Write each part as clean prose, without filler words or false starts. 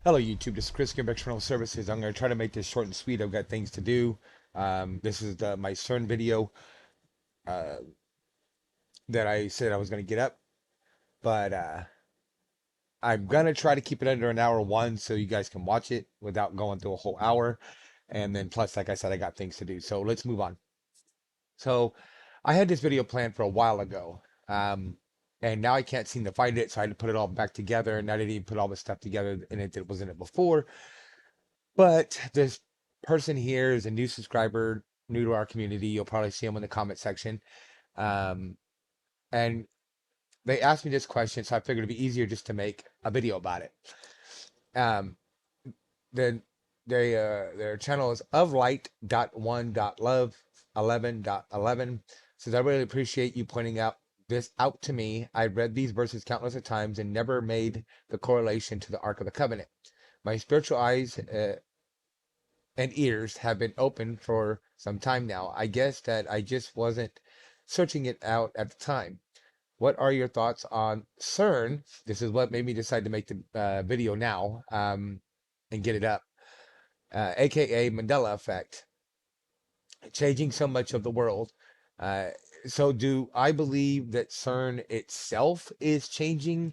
Hello YouTube, this is Chris here, External Services. I'm going to try to make this short and sweet. I've got things to do. This is my CERN video uh, that I said I was going to get up, but I'm going to try to keep it under an hour one so you guys can watch it without going through a whole hour. And then plus, like I said, I got things to do. So let's move on. So I had this video planned for a while ago. And now I can't seem to find it, so I had to put it all back together, and I didn't even put all the stuff together in it that was in it before. But this person here is a new subscriber, new to our community. You'll probably see them in the comment section. Um, and they asked me this question, so I figured it'd be easier just to make a video about it. Um, the their channel is oflight.1.love11.11. Says I really appreciate you pointing out this out to me. I've read these verses countless of times and never made the correlation to the Ark of the Covenant. My spiritual eyes and ears have been open for some time now. I guess that I just wasn't searching it out at the time. What are your thoughts on CERN? This is what made me decide to make the video now and get it up, aka Mandela effect, changing so much of the world. Uh, so, do I believe that CERN itself is changing,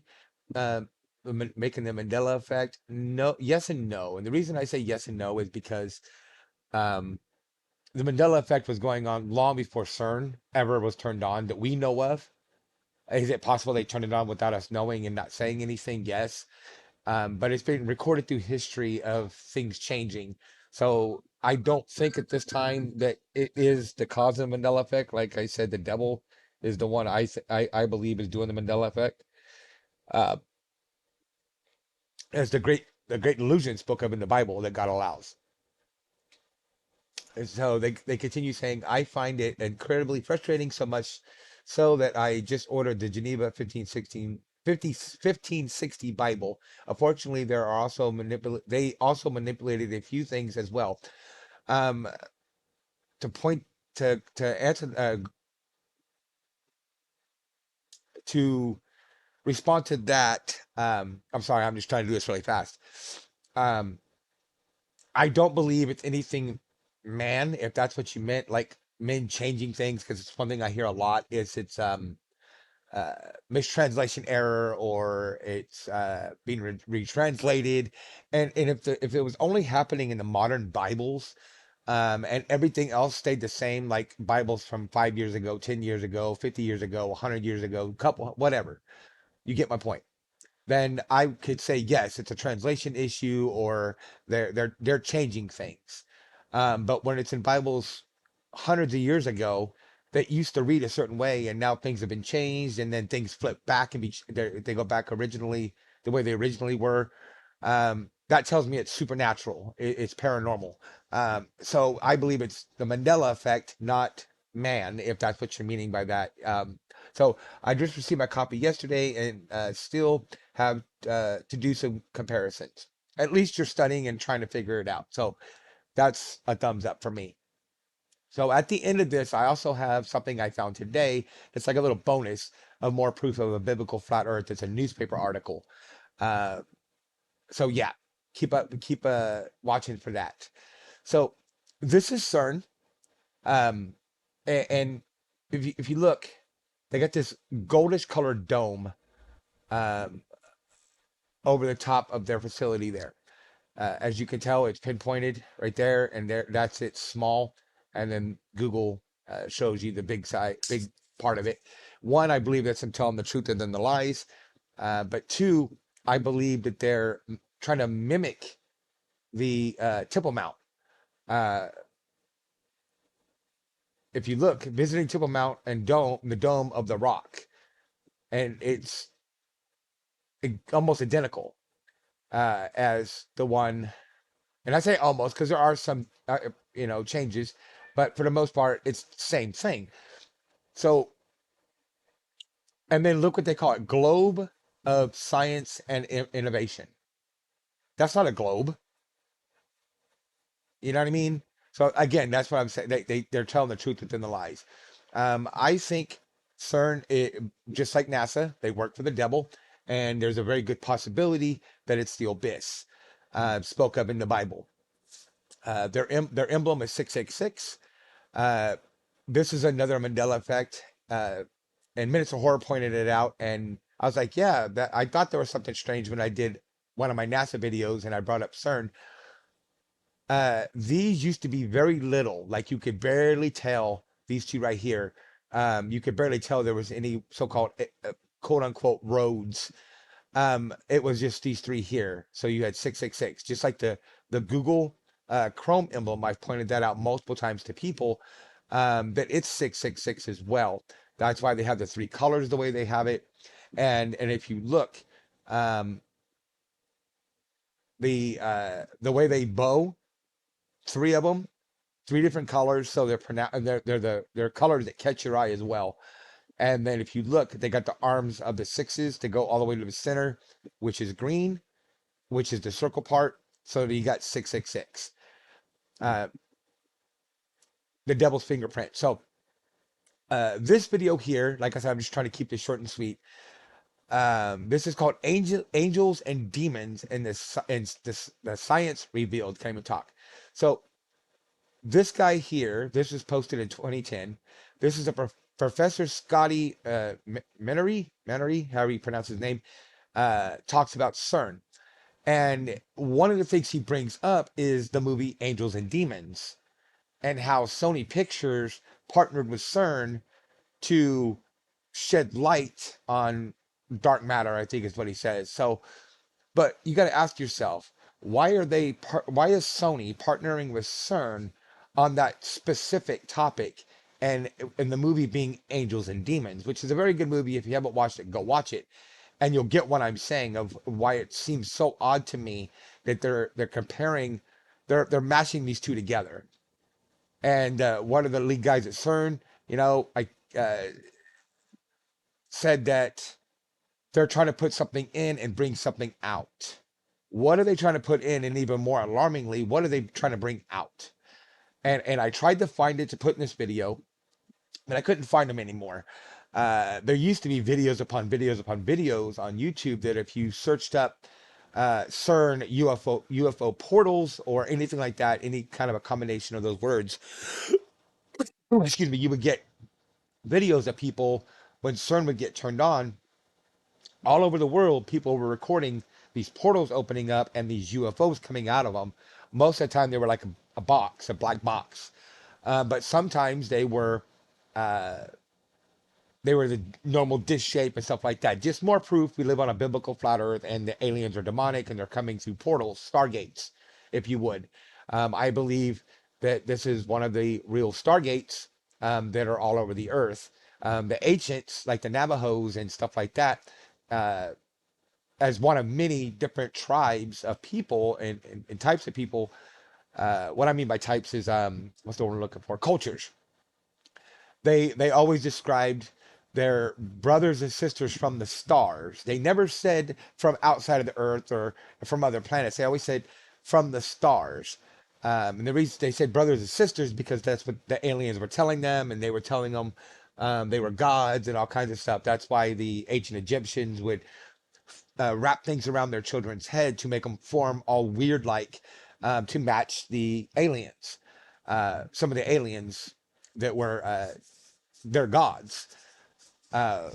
uh, making the Mandela effect? No, yes and no. And the reason I say yes and no is because um, the Mandela effect was going on long before CERN ever was turned on that we know of. Is it possible they turned it on without us knowing and not saying anything? Yes. But it's been recorded through history of things changing. So I don't think at this time that it is the cause of the Mandela effect. Like I said, the devil is the one I believe is doing the Mandela effect. Uh, as the great illusion spoke of in the Bible that God allows. And so they continue saying, I find it incredibly frustrating, so much so that I just ordered the Geneva 1560 Bible. Unfortunately, they also manipulated a few things as well. Um, to point to answer to respond to that, I'm sorry, I'm just trying to do this really fast. Um, I don't believe it's anything man, if that's what you meant, like men changing things, because it's one thing I hear a lot is it's uh mistranslation error or it's being retranslated. And if it was only happening in the modern Bibles, and everything else stayed the same, like Bibles from 5 years ago, 10 years ago, 50 years ago, 100 years ago, couple, whatever, you get my point, then I could say yes, it's a translation issue or they're changing things. But when it's in Bibles hundreds of years ago that used to read a certain way, and now things have been changed, and then things flip back and they go back originally the way they originally were. That tells me it's supernatural. It's paranormal. So I believe it's the Mandela effect, not man, if that's what you're meaning by that. So I just received my copy yesterday and still have to do some comparisons. At least you're studying and trying to figure it out. So that's a thumbs up for me. So at the end of this, I also have something I found today. It's like a little bonus of more proof of a biblical flat earth. It's a newspaper article. Uh, so yeah, keep watching for that. So this is CERN. Um, and if you look, they got this goldish colored dome um, over the top of their facility there. As you can tell, it's pinpointed right there, and there that's it, small. And then Google shows you the big part of it. One, I believe that's them telling the truth and then the lies. But two, I believe that they're trying to mimic the Temple Mount. Uh, if you look, visiting Temple Mount and the Dome of the Rock, and it's almost identical as the one. And I say almost because there are some, changes, but for the most part, it's the same thing. So, and then look what they call it: globe of science and innovation. That's not a globe. You know what I mean? So again, that's what I'm saying. They're telling the truth within the lies. I think CERN, just like NASA, they work for the devil, and there's a very good possibility that it's the abyss. spoke of in the Bible. Their emblem is 666. Uh, this is another Mandela effect. And Minutes of Horror pointed it out, and I was like, yeah, that I thought there was something strange when I did one of my NASA videos and I brought up CERN. These used to be very little, like you could barely tell these two right here. You could barely tell there was any so-called quote unquote roads. It was just these three here. So you had 666, just like the Google Chrome emblem. I've pointed that out multiple times to people, that it's 666 as well. That's why they have the three colors the way they have it. And if you look, um, the way they bow, three of them, three different colors, so they're colors that catch your eye as well. And then if you look, they got the arms of the sixes to go all the way to the center, which is green, which is the circle part. So you got 666, uh, the devil's fingerprint. So this video here, like I said, I'm just trying to keep this short and sweet. This is called Angels and Demons, and the science revealed. Can't even talk. So this guy here, this was posted in 2010. This is a Professor Scotty Menery, however you pronounce his name, talks about CERN. And one of the things he brings up is the movie Angels and Demons, and how Sony Pictures partnered with CERN to shed light on dark matter, I think is what he says. So, but you got to ask yourself, why is Sony partnering with CERN on that specific topic, and in the movie being Angels and Demons, which is a very good movie. If you haven't watched it, go watch it, and you'll get what I'm saying of why it seems so odd to me that they're comparing, they're mashing these two together. And one of the lead guys at CERN, I said that they're trying to put something in and bring something out. What are they trying to put in? And even more alarmingly, what are they trying to bring out? And I tried to find it to put in this video, but I couldn't find them anymore. There used to be videos upon videos upon videos on YouTube that if you searched up CERN UFO portals or anything like that, any kind of a combination of those words, excuse me, you would get videos of people when CERN would get turned on all over the world. People were recording these portals opening up and these UFOs coming out of them. Most of the time they were like a box, a black box. But sometimes uh, they were the normal dish shape and stuff like that. Just more proof we live on a biblical flat earth and the aliens are demonic and they're coming through portals, stargates, if you would. I believe that this is one of the real stargates that are all over the earth. The ancients, like the Navajos and stuff like that, as one of many different tribes of people and types of people. What I mean by types is, what's the word I'm looking for? Cultures. They always described their brothers and sisters from the stars. They never said from outside of the earth or from other planets. They always said from the stars. And the reason they said brothers and sisters because that's what the aliens were telling them, and they were telling them they were gods and all kinds of stuff. That's why the ancient Egyptians would wrap things around their children's head to make them form all weird like, to match the aliens. Some of the aliens that were their gods. Uh,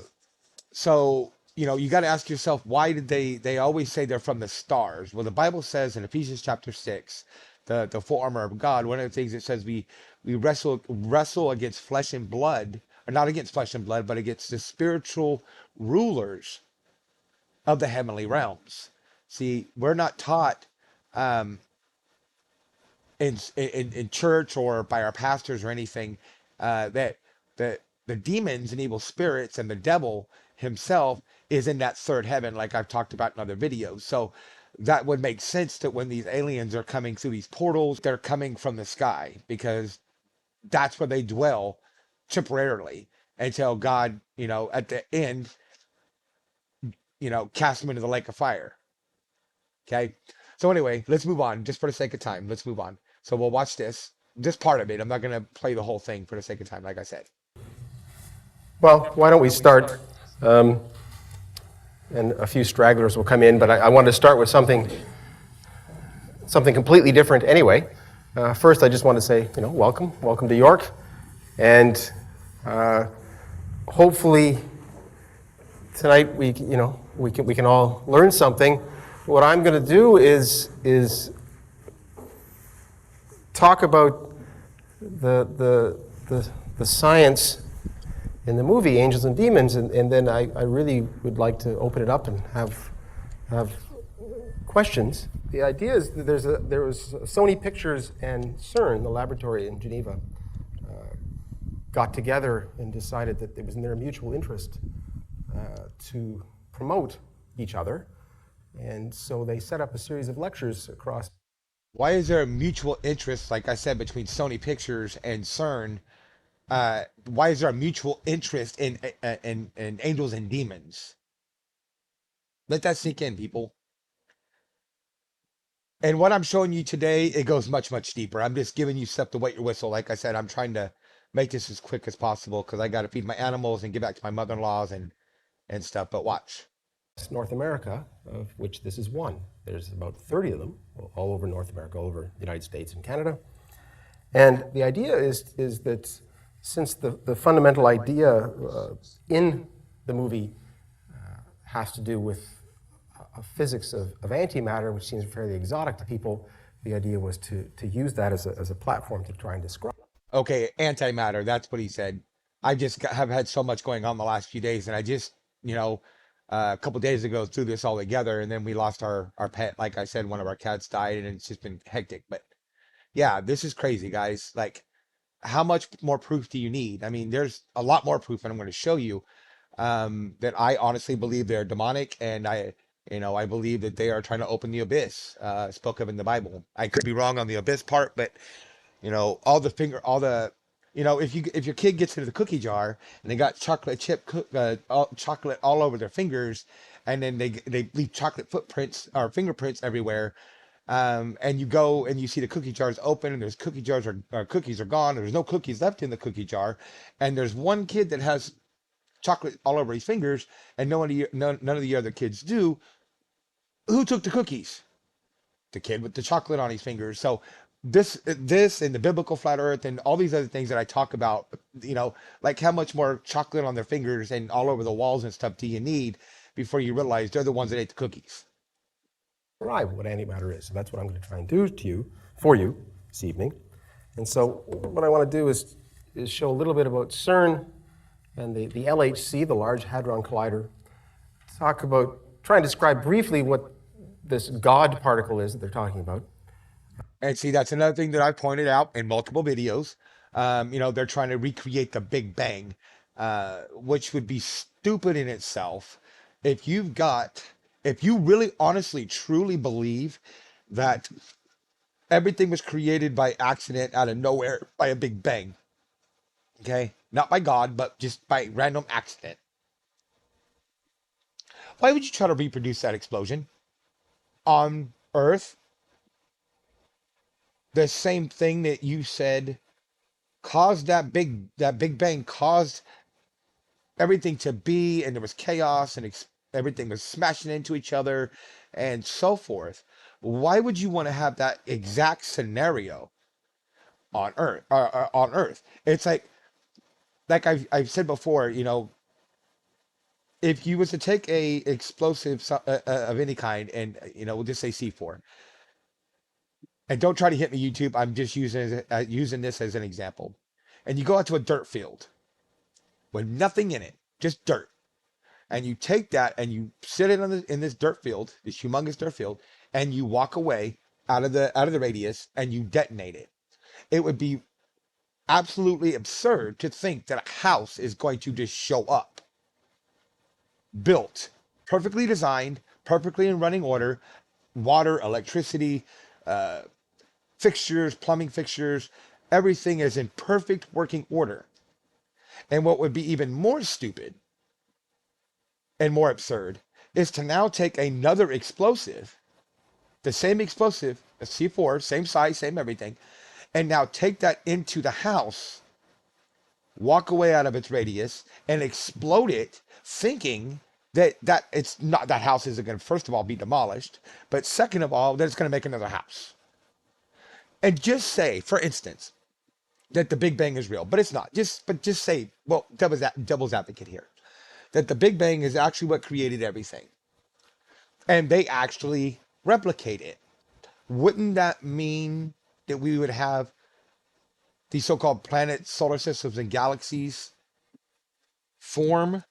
so you got to ask yourself, why did they always say they're from the stars? Well, the Bible says in Ephesians chapter 6, the full armor of God, one of the things it says we wrestle against flesh and blood, or not against flesh and blood, but against the spiritual rulers of the heavenly realms. See, we're not taught um, in church or by our pastors or anything, that the demons and evil spirits and the devil himself is in that third heaven, like I've talked about in other videos. So that would make sense that when these aliens are coming through these portals, they're coming from the sky because that's where they dwell temporarily until God, at the end, cast them into the lake of fire. Okay. So anyway, let's move on just for the sake of time. Let's move on. So we'll watch this part of it. I'm not going to play the whole thing for the sake of time, like I said. Well, why don't we start, and a few stragglers will come in, but I want to start with something something completely different anyway. First, I just want to say, welcome to York, and hopefully tonight we can all learn something. What I'm going to do is talk about the science in the movie Angels and Demons, and then I really would like to open it up and have questions. The idea is that there was Sony Pictures and CERN, the laboratory in Geneva, got together and decided that it was in their mutual interest to promote each other. And so they set up a series of lectures across. Why is there a mutual interest, like I said, between Sony Pictures and CERN? Why is there a mutual interest in Angels and Demons? Let that sink in, people. And what I'm showing you today, it goes much, much deeper. I'm just giving you stuff to wet your whistle. Like I said, I'm trying to make this as quick as possible because I got to feed my animals and get back to my mother-in-laws and stuff. But watch. North America, of which this is one. There's about 30 of them all over North America, all over the United States and Canada. And the idea is that since the fundamental idea in the movie has to do with physics of antimatter, which seems fairly exotic to people, the idea was to use that as a platform to try and describe. Okay, antimatter. That's what he said. I just have had so much going on the last few days, and I just, a couple days ago threw this all together, and then we lost our pet. Like I said, one of our cats died, and it's just been hectic. But yeah, this is crazy, guys. Like, how much more proof do you need? I mean, there's a lot more proof, and I'm going to show you that I honestly believe they're demonic, and I believe that they are trying to open the abyss, spoke of in the Bible. I could be wrong on the abyss part, but if your kid gets into the cookie jar and they got chocolate all over their fingers, and then they leave chocolate footprints or fingerprints everywhere, and you go and you see the cookie jars open and there's cookie jars or cookies are gone, or there's no cookies left in the cookie jar, and there's one kid that has chocolate all over his fingers, and none of the other kids do. Who took the cookies? The kid with the chocolate on his fingers. So this and the biblical flat earth and all these other things that I talk about, like how much more chocolate on their fingers and all over the walls and stuff do you need before you realize they're the ones that ate the cookies? Describe what antimatter is. So that's what I'm going to try and do for you this evening. And so what I want to do is show a little bit about CERN and the LHC, the Large Hadron Collider. Try and describe briefly what this God particle is that they're talking about. And see, that's another thing that I pointed out in multiple videos. They're trying to recreate the Big Bang, which would be stupid in itself. If you really honestly, truly believe that everything was created by accident out of nowhere by a Big Bang, okay? Not by God, but just by random accident. Why would you try to reproduce that explosion on Earth? The same thing that you said caused that big bang caused everything to be, and there was chaos and everything was smashing into each other and so forth. Why would you want to have that exact scenario on Earth? On Earth, it's like I've said before. If you was to take a explosive of any kind, and we'll just say C4, and don't try to hit me, YouTube. I'm just using this as an example. And you go out to a dirt field with nothing in it, just dirt, and you take that and you sit it in this dirt field, this humongous dirt field, and you walk away out of the radius and you detonate it. It would be absolutely absurd to think that a house is going to just show up, built, perfectly designed, perfectly in running order, water, electricity, fixtures, plumbing fixtures, everything is in perfect working order. And what would be even more stupid and more absurd is to now take another explosive, the same explosive, a C4, same size, same everything, and now take that into the house, walk away out of its radius, and explode it, thinking that it's not, that house isn't going to, first of all, be demolished, but second of all, that it's going to make another house. And just say, for instance, that the Big Bang is real, but it's not. Just say, well, devil's advocate here, that the Big Bang is actually what created everything, and they actually replicate it. Wouldn't that mean that we would have these so-called planets, solar systems, and galaxies form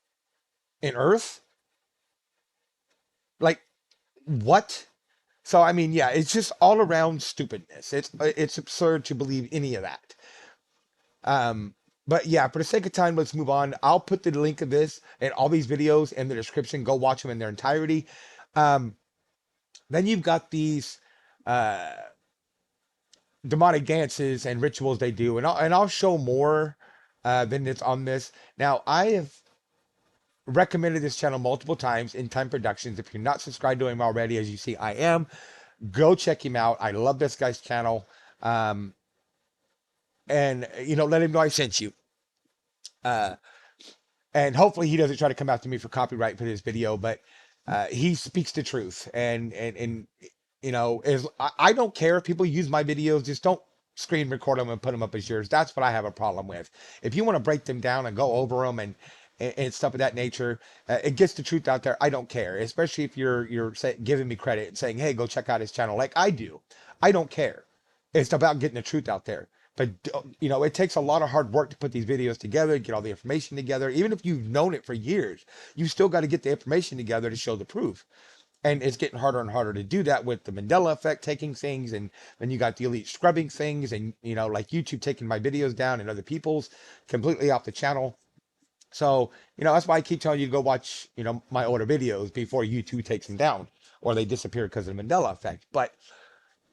in Earth? Like what? So I mean, yeah, it's just all around stupidness. It's absurd to believe any of that. Um, but yeah, for the sake of time, let's move on. I'll put the link of this and all these videos in the description. Go watch them in their entirety. Um, then you've got these uh, demonic dances and rituals they do, and I'll show more than it's on this. Now, I have recommended this channel multiple times in Time Productions. If you're not subscribed to him already, as you see, I am. Go check him out. I love this guy's channel. Um, and let him know I sent you. Uh, and hopefully he doesn't try to come after me for copyright for this video, but he speaks the truth. And is I don't care if people use my videos, just don't screen record them and put them up as yours. That's what I have a problem with. If you want to break them down and go over them and stuff of that nature, it gets the truth out there. I don't care, especially if you're giving me credit and saying, hey, go check out his channel like I do. I don't care. It's about getting the truth out there. But it takes a lot of hard work to put these videos together, get all the information together. Even if you've known it for years, you still got to get the information together to show the proof. And it's getting harder and harder to do that with the Mandela effect taking things, and then you got the elite scrubbing things, and like YouTube taking my videos down and other people's completely off the channel. So that's why I keep telling you to go watch my older videos before YouTube takes them down or they disappear because of the Mandela effect. But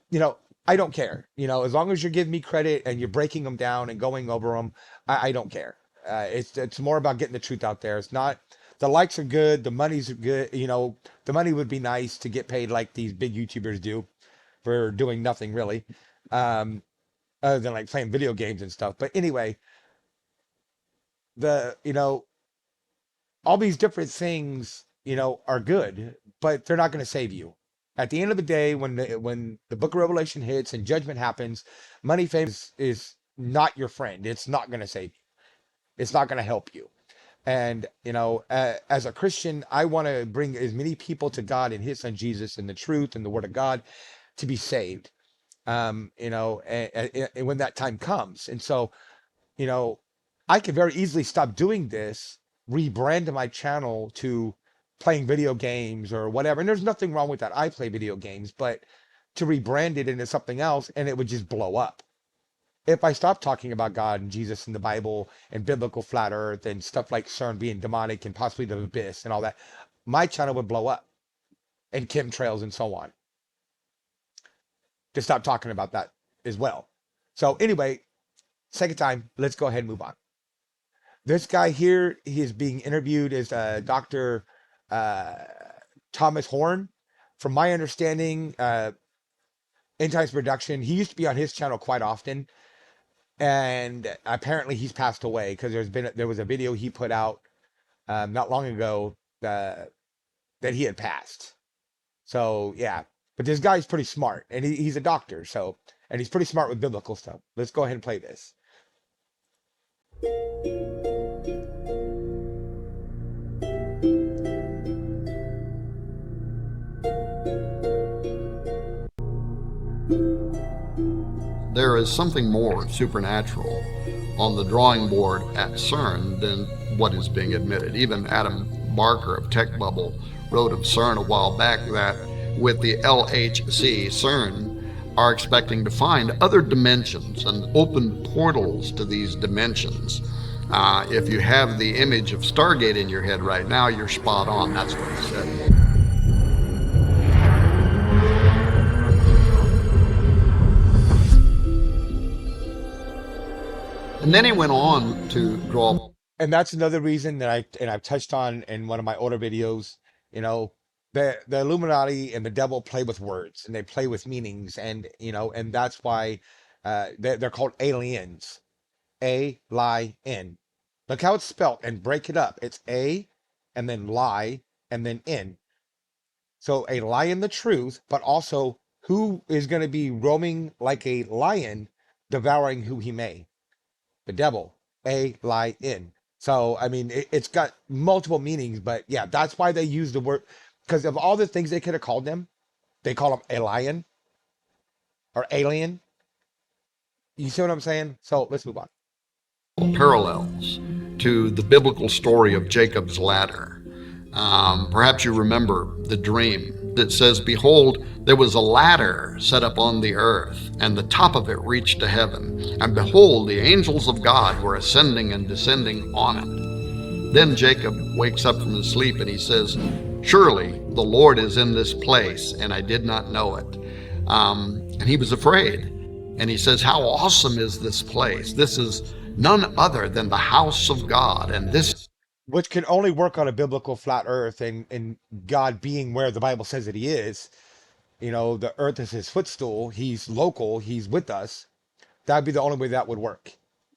you know, I don't care. As long as you're giving me credit and you're breaking them down and going over them, I don't care. It's more about getting the truth out there. It's not the likes are good, the money's good. The money would be nice to get paid like these big YouTubers do for doing nothing really, um, other than like playing video games and stuff. But anyway, the all these different things, are good, but they're not going to save you. At the end of the day, when the Book of Revelation hits and judgment happens, money, fame is not your friend. It's not going to save you. It's not going to help you. And as a Christian, I want to bring as many people to God and His Son Jesus and the truth and the Word of God to be saved. And when that time comes, and so you know, I could very easily stop doing this, rebrand my channel to playing video games or whatever. And there's nothing wrong with that. I play video games, but to rebrand it into something else and it would just blow up. If I stop talking about God and Jesus and the Bible and biblical flat earth and stuff like CERN being demonic and possibly the abyss and all that, my channel would blow up and chemtrails and so on. To stop talking about that as well. So anyway, second time, let's go ahead and move on. This guy here, he is being interviewed as Dr. Uh, Thomas Horn. From my understanding, End Times Production, he used to be on his channel quite often, and apparently he's passed away because there was a video he put out not long ago that he had passed. So yeah, but this guy's pretty smart, and he's a doctor, and he's pretty smart with biblical stuff. Let's go ahead and play this. There is something more supernatural on the drawing board at CERN than what is being admitted. Even Adam Barker of Tech Bubble wrote of CERN a while back that with the LHC, CERN are expecting to find other dimensions and open portals to these dimensions. If you have the image of Stargate in your head right now, you're spot on. That's what he said. And then he went on to draw. And that's another reason that I've touched on in one of my older videos. The Illuminati and the devil play with words and they play with meanings, and that's why they're called aliens. A-lie-N. Look how it's spelled and break it up. It's A and then lie and then N. So a lie in the truth, but also who is going to be roaming like a lion, devouring who he may? The devil, a lion. So, I mean, it's got multiple meanings, but yeah, that's why they use the word, because of all the things they could have called them, they call him a lion or alien. You see what I'm saying? So let's move on. Parallels to the biblical story of Jacob's ladder. Perhaps you remember the dream that says, "Behold, there was a ladder set up on the earth, and the top of it reached to heaven. And behold, the angels of God were ascending and descending on it." Then Jacob wakes up from his sleep and he says, "Surely the Lord is in this place, and I did not know it." And he was afraid. And he says, "How awesome is this place? This is none other than the house of God, and this." Which can only work on a biblical flat earth and God being where the Bible says that he is. You know, the earth is his footstool. He's local. He's with us. That'd be the only way that would work.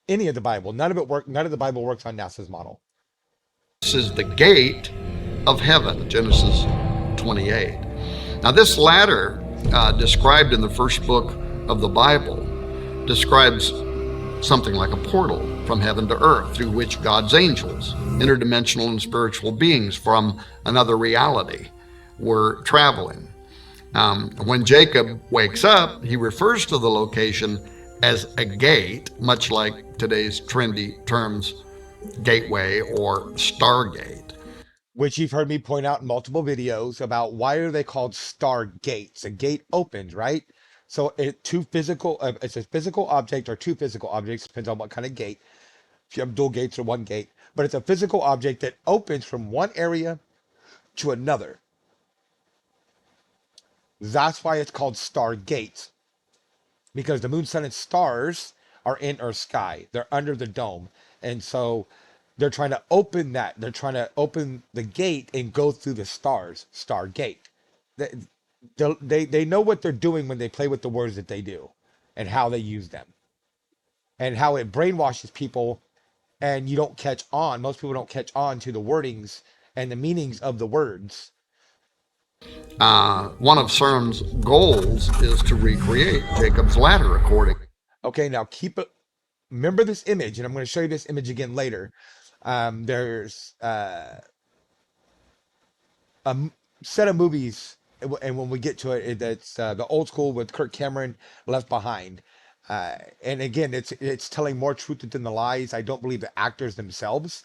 Any of the Bible. None of it work. None of the Bible works on NASA's model. This is the gate of heaven, Genesis 28. Now, this ladder, described in the first book of the Bible, describes something like a portal from heaven to earth through which God's angels, interdimensional and spiritual beings from another reality, were traveling. When Jacob wakes up, he refers to the location as a gate, much like today's trendy terms gateway or stargate. Which you've heard me point out in multiple videos about why are they called stargates? A gate opens, right? So it's a physical object or two physical objects, depends on what kind of gate. If you have dual gates or one gate, but it's a physical object that opens from one area to another. That's why it's called stargates, because the moon, sun, and stars are in Earth's sky. They're under the dome, and so they're trying to open that. They're trying to open the gate and go through the stars. Stargate. They, they know what they're doing when they play with the words that they do, and how they use them, and how it brainwashes people, and you don't catch on. Most people don't catch on to the wordings and the meanings of the words. One of CERN's goals is to recreate Jacob's ladder according. Okay, now keep it. Remember this image, and I'm going to show you this image again later. There's set of movies, and when we get to it, it's the old school with Kirk Cameron, Left Behind. And again, it's telling more truth than the lies. I don't believe the actors themselves.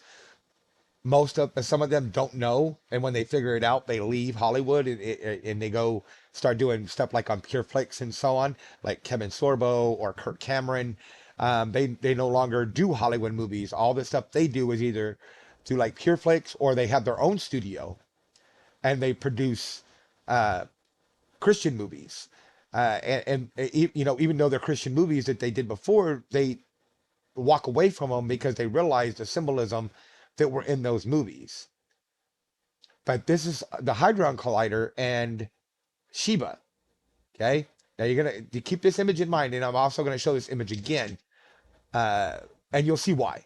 Some of them don't know, and when they figure it out, they leave Hollywood and they go start doing stuff like on Pure Flix and so on, like Kevin Sorbo or Kirk Cameron. They no longer do Hollywood movies. All the stuff they do is either through like Pure Flix, or they have their own studio and they produce Christian movies. You know, even though they're Christian movies that they did before, they walk away from them because they realize the symbolism that were in those movies. But this is the Hadron Collider and Sheba. Okay, now you're gonna keep this image in mind, and I'm also going to show this image again, and you'll see why.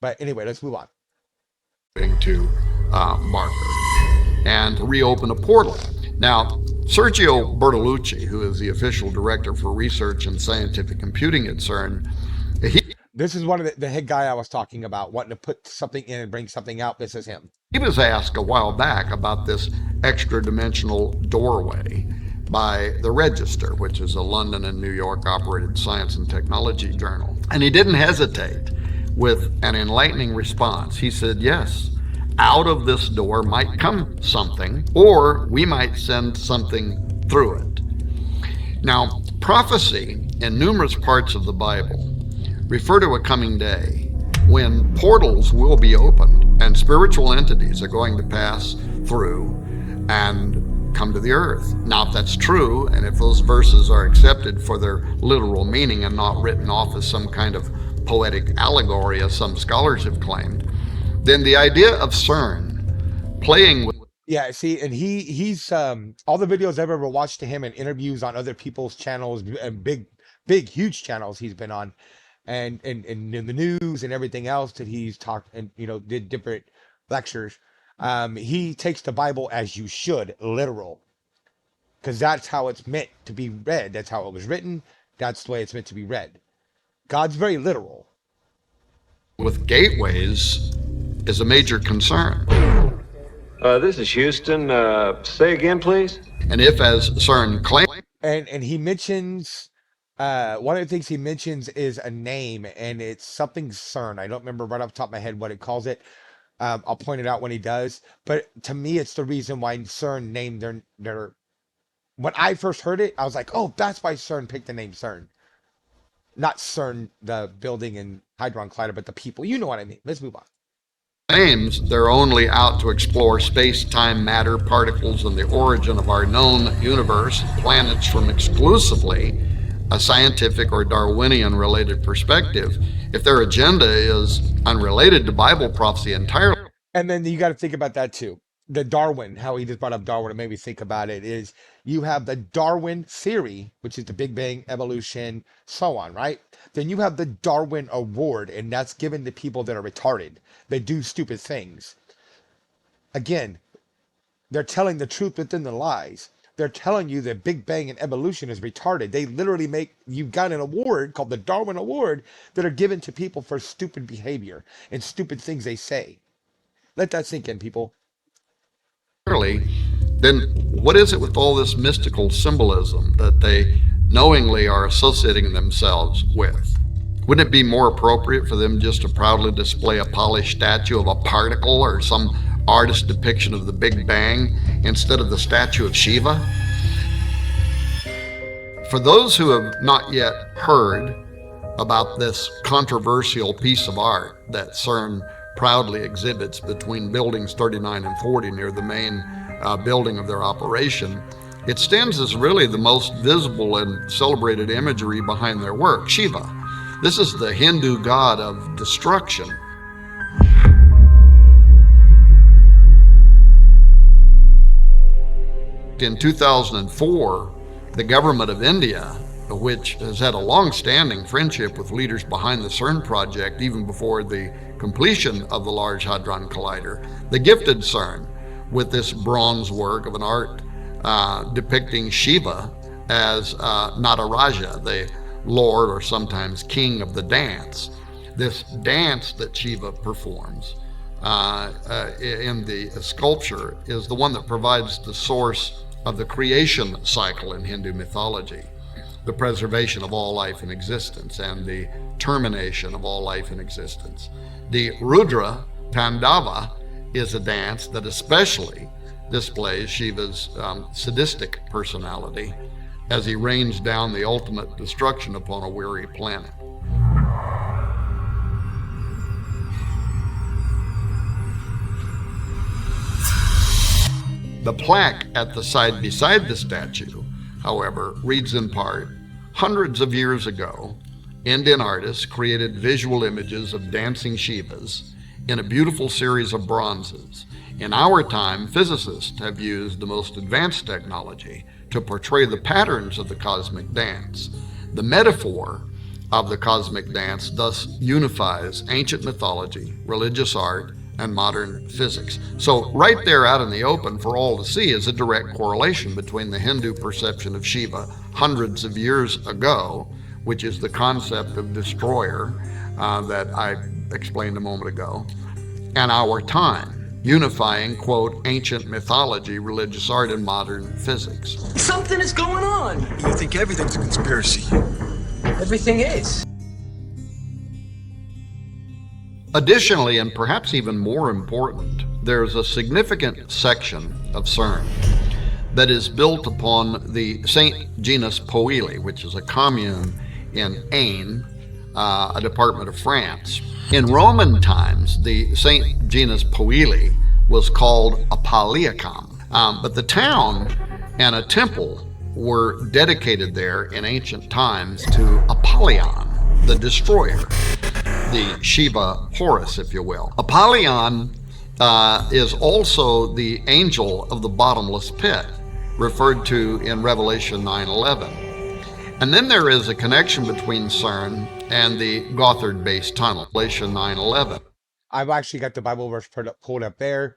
But anyway, let's move on. To Barker and reopen a portal. Now, Sergio Bertolucci, who is the official director for research and scientific computing at CERN, this is one of the head guy I was talking about, wanting to put something in and bring something out. This is him. he was asked a while back about this extra dimensional doorway by the Register, which is a London and New York operated science and technology journal. And he didn't hesitate with an enlightening response. He said, "Yes, out of this door might come something, or we might send something through it." Now, prophecy in numerous parts of the Bible refer to a coming day when portals will be opened and spiritual entities are going to pass through and come to the earth. Now, if that's true, and if those verses are accepted for their literal meaning and not written off as some kind of poetic allegory, as some scholars have claimed, then the idea of CERN playing with. Yeah, see, and he's all the videos I've ever watched to him and interviews on other people's channels and big huge channels he's been on, and in the news and everything else that he's talked and did different lectures. He takes the Bible, as you should, literal. because that's how it's meant to be read. That's how it was written. That's the way it's meant to be read. God's very literal. With gateways is a major concern. This is Houston. Say again, please. And if, as CERN claims, And he mentions one of the things he mentions is a name, and it's something CERN. I don't remember right off the top of my head what it calls it. I'll point it out when he does. But to me, it's the reason why CERN named their. When I first heard it, I was like, oh, that's why CERN picked the name CERN. Not CERN, the building in Hadron Collider, but the people. You know what I mean. Let's move on. they're only out to explore space-time matter, particles, and the origin of our known universe, planets, from exclusively a scientific or Darwinian-related perspective, if their agenda is unrelated to Bible prophecy entirely. And then you got to think about that too. The Darwin, how he just brought up Darwin, it made me think about it, is you have the Darwin theory, which is the Big Bang, evolution, so on, right? Then you have the Darwin Award, and that's given to people that are retarded, that do stupid things. Again, they're telling the truth within the lies. They're telling you that Big Bang and evolution is retarded. They literally you've got an award called the Darwin Award that are given to people for stupid behavior and stupid things they say. Let that sink in, people. Then what is it with all this mystical symbolism that they knowingly are associating themselves with? Wouldn't it be more appropriate for them just to proudly display a polished statue of a particle or some artist depiction of the Big Bang instead of the statue of Shiva? For those who have not yet heard about this controversial piece of art that CERN proudly exhibits between buildings 39 and 40 near the main building of their operation, it stands as really the most visible and celebrated imagery behind their work, Shiva. This is the Hindu god of destruction. In 2004, the government of India, which has had a long-standing friendship with leaders behind the CERN project even before the completion of the Large Hadron Collider, they gifted CERN with this bronze work of an art depicting Shiva as Nataraja, the lord or sometimes king of the dance. This dance that Shiva performs in the sculpture is the one that provides the source of the creation cycle in Hindu mythology, the preservation of all life in existence and the termination of all life in existence. The Rudra Tandava is a dance that especially displays Shiva's sadistic personality as he rains down the ultimate destruction upon a weary planet. The plaque at the side beside the statue, however, reads in part, "Hundreds of years ago, Indian artists created visual images of dancing Shivas in a beautiful series of bronzes. In our time, physicists have used the most advanced technology to portray the patterns of the cosmic dance. The metaphor of the cosmic dance thus unifies ancient mythology, religious art, and modern physics." So right there out in the open for all to see is a direct correlation between the Hindu perception of Shiva hundreds of years ago, which is the concept of destroyer that I explained a moment ago, and our time, unifying, quote, ancient mythology, religious art, and modern physics. Something is going on. You think everything's a conspiracy? Everything is. Additionally, and perhaps even more important, there's a significant section of CERN that is built upon the St. Genus Poili, which is a commune in Ain, a department of France. In Roman times, the St. Genus Poili was called Apaliacum, but the town and a temple were dedicated there in ancient times to Apollyon, the destroyer, the Shiva Horus, if you will. Apollyon is also the angel of the bottomless pit, referred to in Revelation 9:11. And then there is a connection between CERN and the Gothard Base Tunnel, Revelation 9:11. I've actually got the Bible verse pulled up there.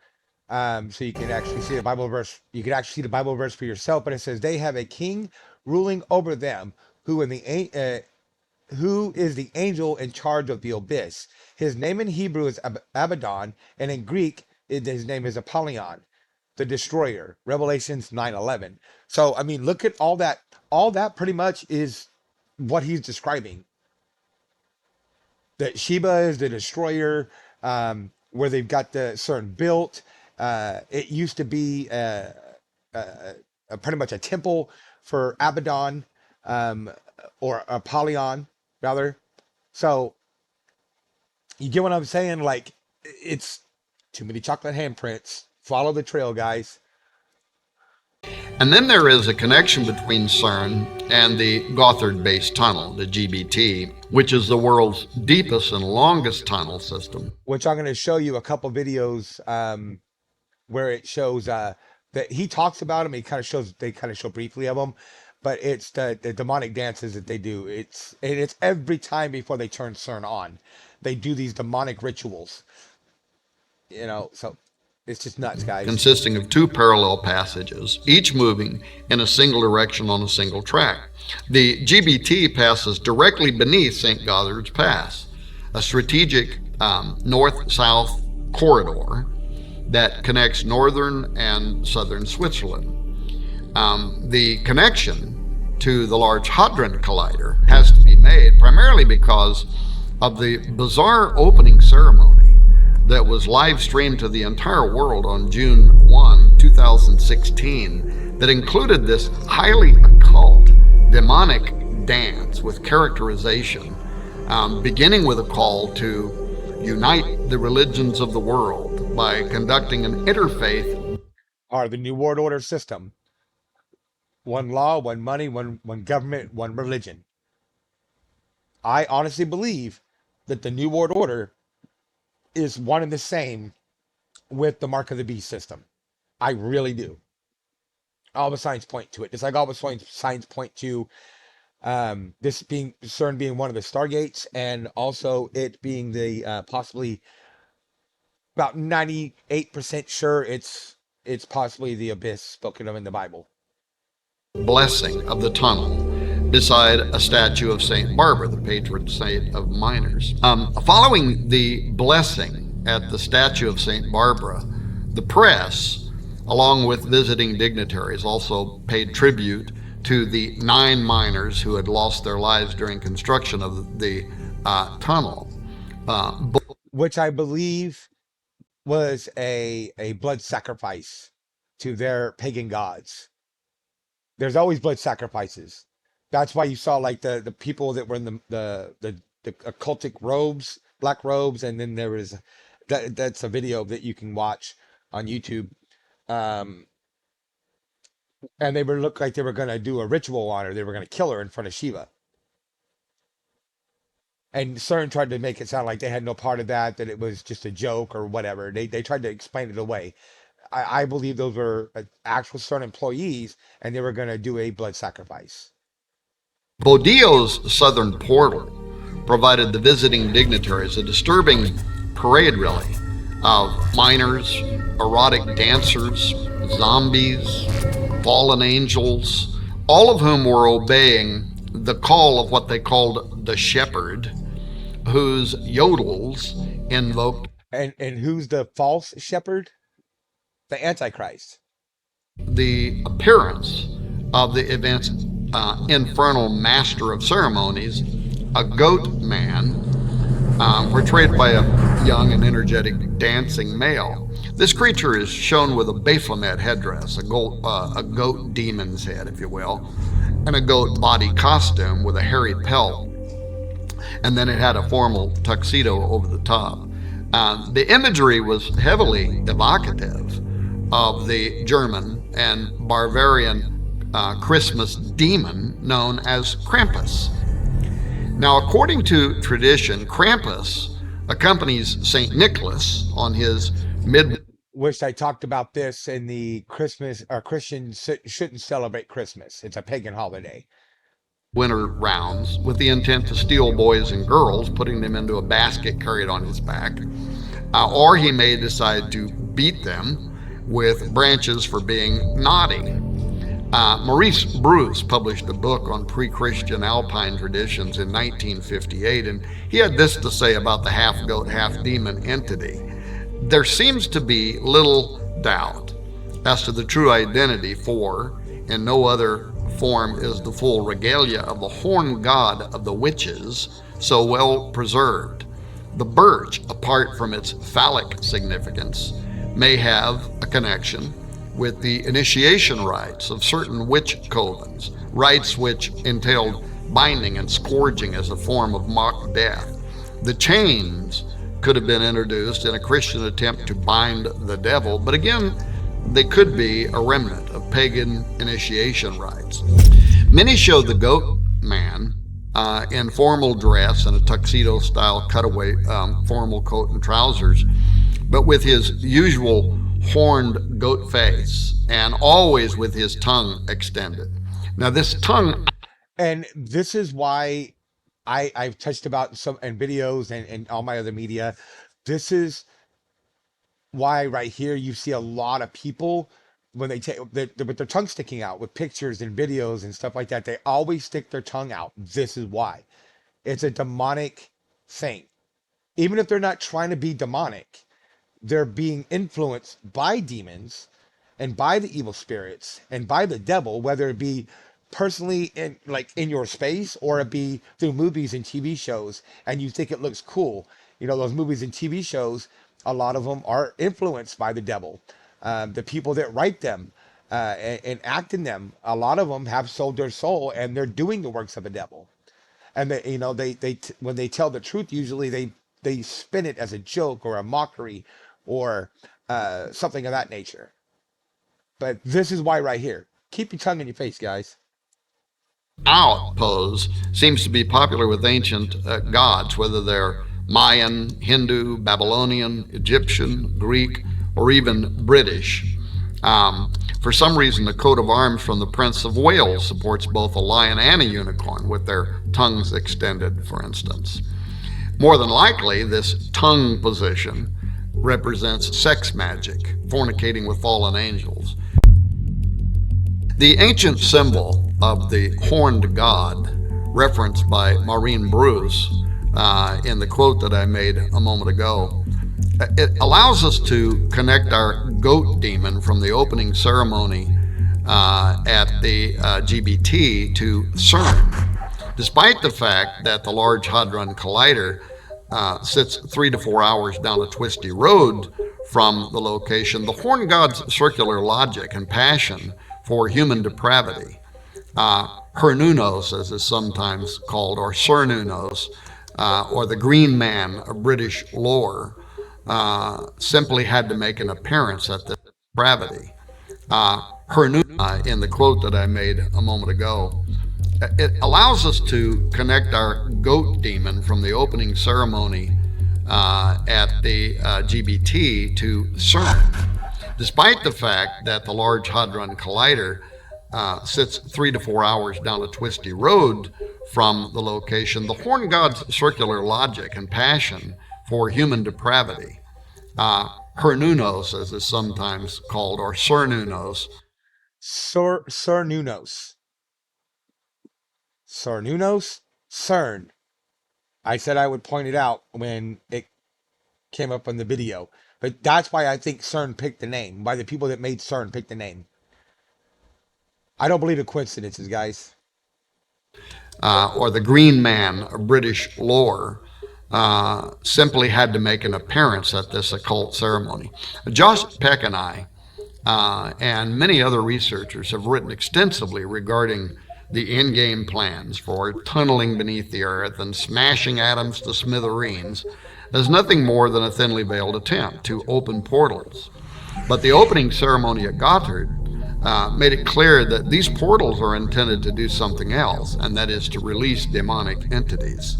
So you can actually see the Bible verse. You can actually see the Bible verse for yourself. But it says they have a king ruling over them, who is the angel in charge of the abyss. His name in Hebrew is Abaddon, and in Greek, his name is Apollyon, the destroyer. Revelations 9:11. So I mean, look at all that. All that pretty much is what he's describing. That Sheba is the destroyer, where they've got the CERN built. It used to be pretty much a temple for Abaddon, um, or Apollyon, rather. So you get what I'm saying? Like, it's too many chocolate handprints. Follow the trail, guys. And then there is a connection between CERN and the Gothard Base Tunnel, the GBT, which is the world's deepest and longest tunnel system. Which I'm going to show you a couple videos where it shows that he talks about them. They kind of show briefly of them, but it's the demonic dances that they do. It's every time before they turn CERN on, they do these demonic rituals. So it's just nuts, guys. Consisting of two parallel passages, each moving in a single direction on a single track. The GBT passes directly beneath St. Gothard's Pass, a strategic north-south corridor that connects northern and southern Switzerland. The connection to the Large Hadron Collider has to be made primarily because of the bizarre opening ceremony that was live streamed to the entire world on June 1, 2016, that included this highly occult, demonic dance with characterization, beginning with a call to unite the religions of the world by conducting an interfaith, Or the New World Order system. One law, one money, one government, one religion. I honestly believe that the New World Order is one and the same with the Mark of the Beast system. I really do. All the signs point to it. It's like all the signs point to this being CERN being one of the stargates, and also it being the possibly about 98% sure it's possibly the abyss spoken of in the Bible. blessing of the tunnel beside a statue of St. Barbara, the patron saint of miners. Following the blessing at the statue of St. Barbara, the press, along with visiting dignitaries, also paid tribute to the 9 miners who had lost their lives during construction of the tunnel. Which I believe was a blood sacrifice to their pagan gods. There's always blood sacrifices. That's why you saw like the people that were in the occultic robes, black robes, and then there was that's a video that you can watch on YouTube. And they were looked like they were gonna do a ritual on her. They were gonna kill her in front of Shiva. And CERN tried to make it sound like they had no part of that, that it was just a joke or whatever. They tried to explain it away. I believe those were actual CERN employees, and they were going to do a blood sacrifice. Bodio's southern portal provided the visiting dignitaries a disturbing parade, really, of miners, erotic dancers, zombies, fallen angels, all of whom were obeying the call of what they called the shepherd, whose yodels invoked. And who's the false shepherd? The Antichrist. The appearance of the event's infernal master of ceremonies, a goat man, portrayed by a young and energetic dancing male. This creature is shown with a Baphomet headdress, a goat demon's head, if you will, and a goat body costume with a hairy pelt, and then it had a formal tuxedo over the top. The imagery was heavily evocative of the German and Bavarian Christmas demon known as Krampus. Now, according to tradition, Krampus accompanies St. Nicholas on his Which I talked about this in the Christmas, or Christians shouldn't celebrate Christmas. It's a pagan holiday. winter rounds with the intent to steal boys and girls, putting them into a basket carried on his back. Or he may decide to beat them with branches for being knotty. Maurice Bruce published a book on pre-Christian Alpine traditions in 1958, and he had this to say about the half-goat, half-demon entity. There seems to be little doubt as to the true identity, for in no other form is the full regalia of the horned god of the witches so well preserved. The birch, apart from its phallic significance, may have a connection with the initiation rites of certain witch covens, rites which entailed binding and scourging as a form of mock death. The chains could have been introduced in a Christian attempt to bind the devil, but again, they could be a remnant of pagan initiation rites. Many show the goat man in formal dress and a tuxedo-style cutaway formal coat and trousers, but with his usual horned goat face and always with his tongue extended. Now, this tongue. And this is why I've touched about some in videos and all my other media. This is why right here you see a lot of people when they take with their tongue sticking out with pictures and videos and stuff like that. They always stick their tongue out. This is why. It's a demonic thing. Even if they're not trying to be demonic, they're being influenced by demons and by the evil spirits and by the devil, whether it be personally in your space or it be through movies and TV shows, and you think it looks cool. You know, those movies and TV shows, a lot of them are influenced by the devil. The people that write them and act in them, a lot of them have sold their soul and they're doing the works of the devil. And they when they tell the truth, usually they spin it as a joke or a mockery or something of that nature. But this is why right here. Keep your tongue in your face, guys. Out pose seems to be popular with ancient gods, whether they're Mayan, Hindu, Babylonian, Egyptian, Greek, or even British. For some reason, the coat of arms from the Prince of Wales supports both a lion and a unicorn with their tongues extended, for instance. More than likely, this tongue position represents sex magic, fornicating with fallen angels. The ancient symbol of the horned god, referenced by Maureen Bruce in the quote that I made a moment ago, it allows us to connect our goat demon from the opening ceremony at the GBT to CERN. Despite the fact that the Large Hadron Collider sits 3 to 4 hours down a twisty road from the location, the horned god's circular logic and passion for human depravity, Hernunos, as is sometimes called, or Cernunnos, or the Green Man of British lore, simply had to make an appearance at this depravity. In the quote that I made a moment ago, it allows us to connect our goat demon from the opening ceremony at the GBT to CERN. Despite the fact that the Large Hadron Collider sits 3 to 4 hours down a twisty road from the location, the horned god's circular logic and passion for human depravity, Hernunos, as is sometimes called, or Cernunnos. Cernunnos. Cernunnos? CERN. I said I would point it out when it came up on the video. But that's why I think CERN picked the name. Why the people that made CERN picked the name. I don't believe in coincidences, guys. Or the Green Man of British lore, simply had to make an appearance at this occult ceremony. Josh Peck and I, and many other researchers, have written extensively regarding the in-game plans for tunneling beneath the earth and smashing atoms to smithereens as nothing more than a thinly veiled attempt to open portals. But the opening ceremony at Gotthard made it clear that these portals are intended to do something else, and that is to release demonic entities.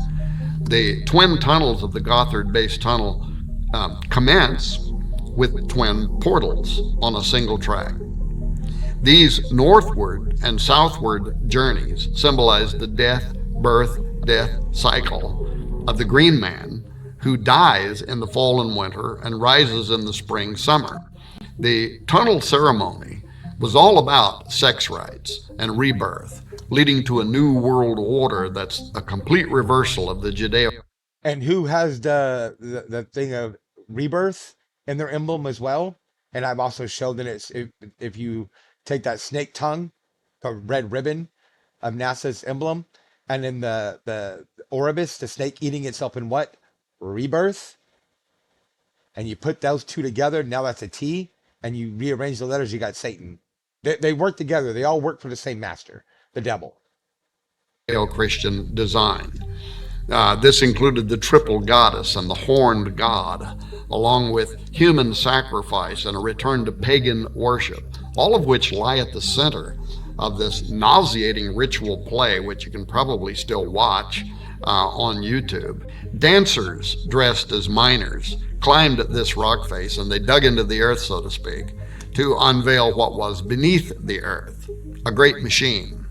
The twin tunnels of the Gotthard base tunnel commence with twin portals on a single track. These northward and southward journeys symbolize the death cycle of the Green Man, who dies in the fall and winter and rises in the spring summer. The tunnel ceremony was all about sex rights and rebirth, leading to a new world order that's a complete reversal of the Judeo. And who has the thing of rebirth in their emblem as well? And I've also showed that it's if you take that snake tongue, the red ribbon of NASA's emblem, and then the Oribus, the snake eating itself in what? Rebirth. And you put those two together, now that's a T, and you rearrange the letters, you got Satan. They work together. They all work for the same master, the devil. Christian design. This included the triple goddess and the horned god, along with human sacrifice and a return to pagan worship, all of which lie at the center of this nauseating ritual play, which you can probably still watch on YouTube. Dancers dressed as miners climbed this rock face and they dug into the earth, so to speak, to unveil what was beneath the earth, a great machine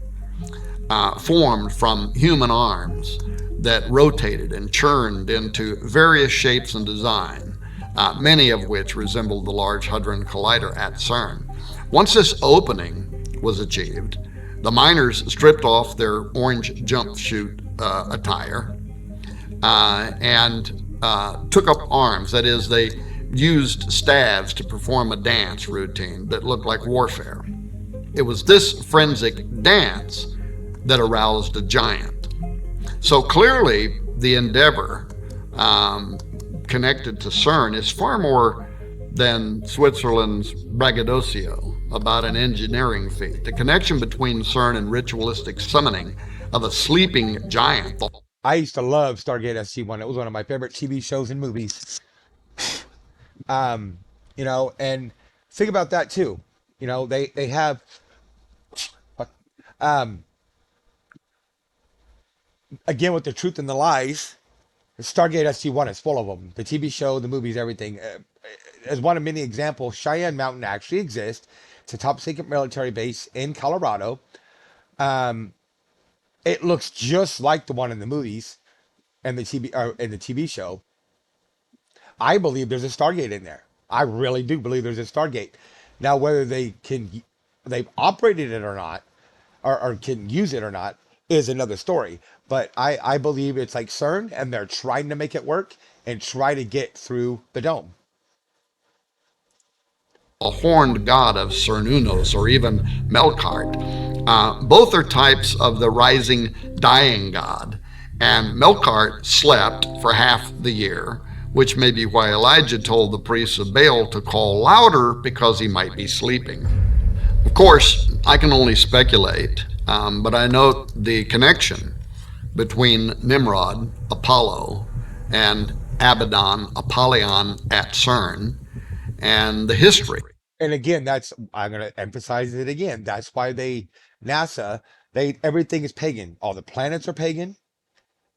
formed from human arms that rotated and churned into various shapes and design, many of which resembled the Large Hadron Collider at CERN. Once this opening was achieved, the miners stripped off their orange jumpsuit attire and took up arms. That is, they used staves to perform a dance routine that looked like warfare. It was this forensic dance that aroused a giant. So clearly, the endeavor connected to CERN is far more than Switzerland's braggadocio about an engineering feat. The connection between CERN and ritualistic summoning of a sleeping giant. I used to love Stargate SG-1. It was one of my favorite TV shows and movies. And think about that too. They have again with the truth and the lies. Stargate SG-1 is full of them. The TV show, the movies, everything. As one of many examples, Cheyenne Mountain actually exists. It's a top secret military base in Colorado. It looks just like the one in the movies and the TV show. I believe there's a Stargate in there. I really do believe there's a Stargate. Now, whether they've operated it or not, or can use it or not, is another story. But I believe it's like CERN, and they're trying to make it work and try to get through the dome. A horned god of Cernunnos or even Melkart. Both are types of the rising, dying god. And Melkart slept for half the year, which may be why Elijah told the priests of Baal to call louder because he might be sleeping. Of course, I can only speculate, but I note the connection between Nimrod, Apollo, and Abaddon, Apollyon at CERN, and the history. And again, I'm going to emphasize it again. That's why NASA, everything is pagan. All the planets are pagan.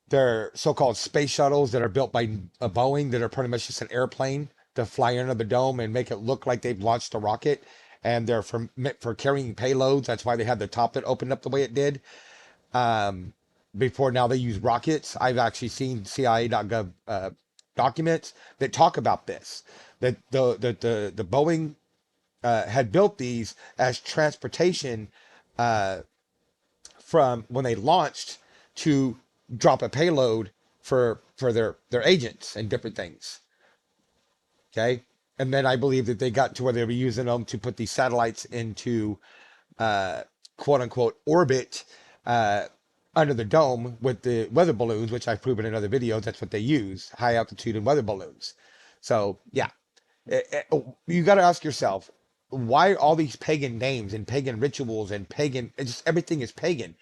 They're so-called space shuttles that are built by Boeing that are pretty much just an airplane to fly under the dome and make it look like they've launched a rocket. And they're meant for carrying payloads. That's why they had the top that opened up the way it did. Before now they use rockets. I've actually seen CIA.gov documents that talk about this. That the Boeing had built these as transportation from when they launched to drop a payload for their agents and different things. Okay. And then I believe that they got to where they were using them to put these satellites into quote unquote orbit under the dome with the weather balloons, which I've proven in other videos. That's what they use, high altitude and weather balloons. So yeah, you got to ask yourself, why all these pagan names and pagan rituals and pagan, just everything is pagan.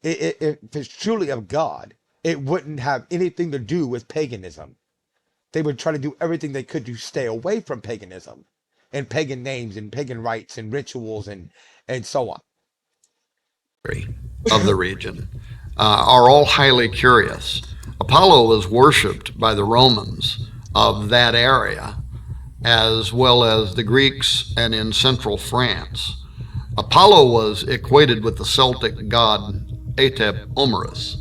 If it's truly of God, it wouldn't have anything to do with paganism. They would try to do everything they could to stay away from paganism and pagan names and pagan rites and rituals and so on. Of the region are all highly curious. Apollo was worshipped by the Romans of that area, as well as the Greeks and in central France. Apollo was equated with the Celtic god Atep Omerus.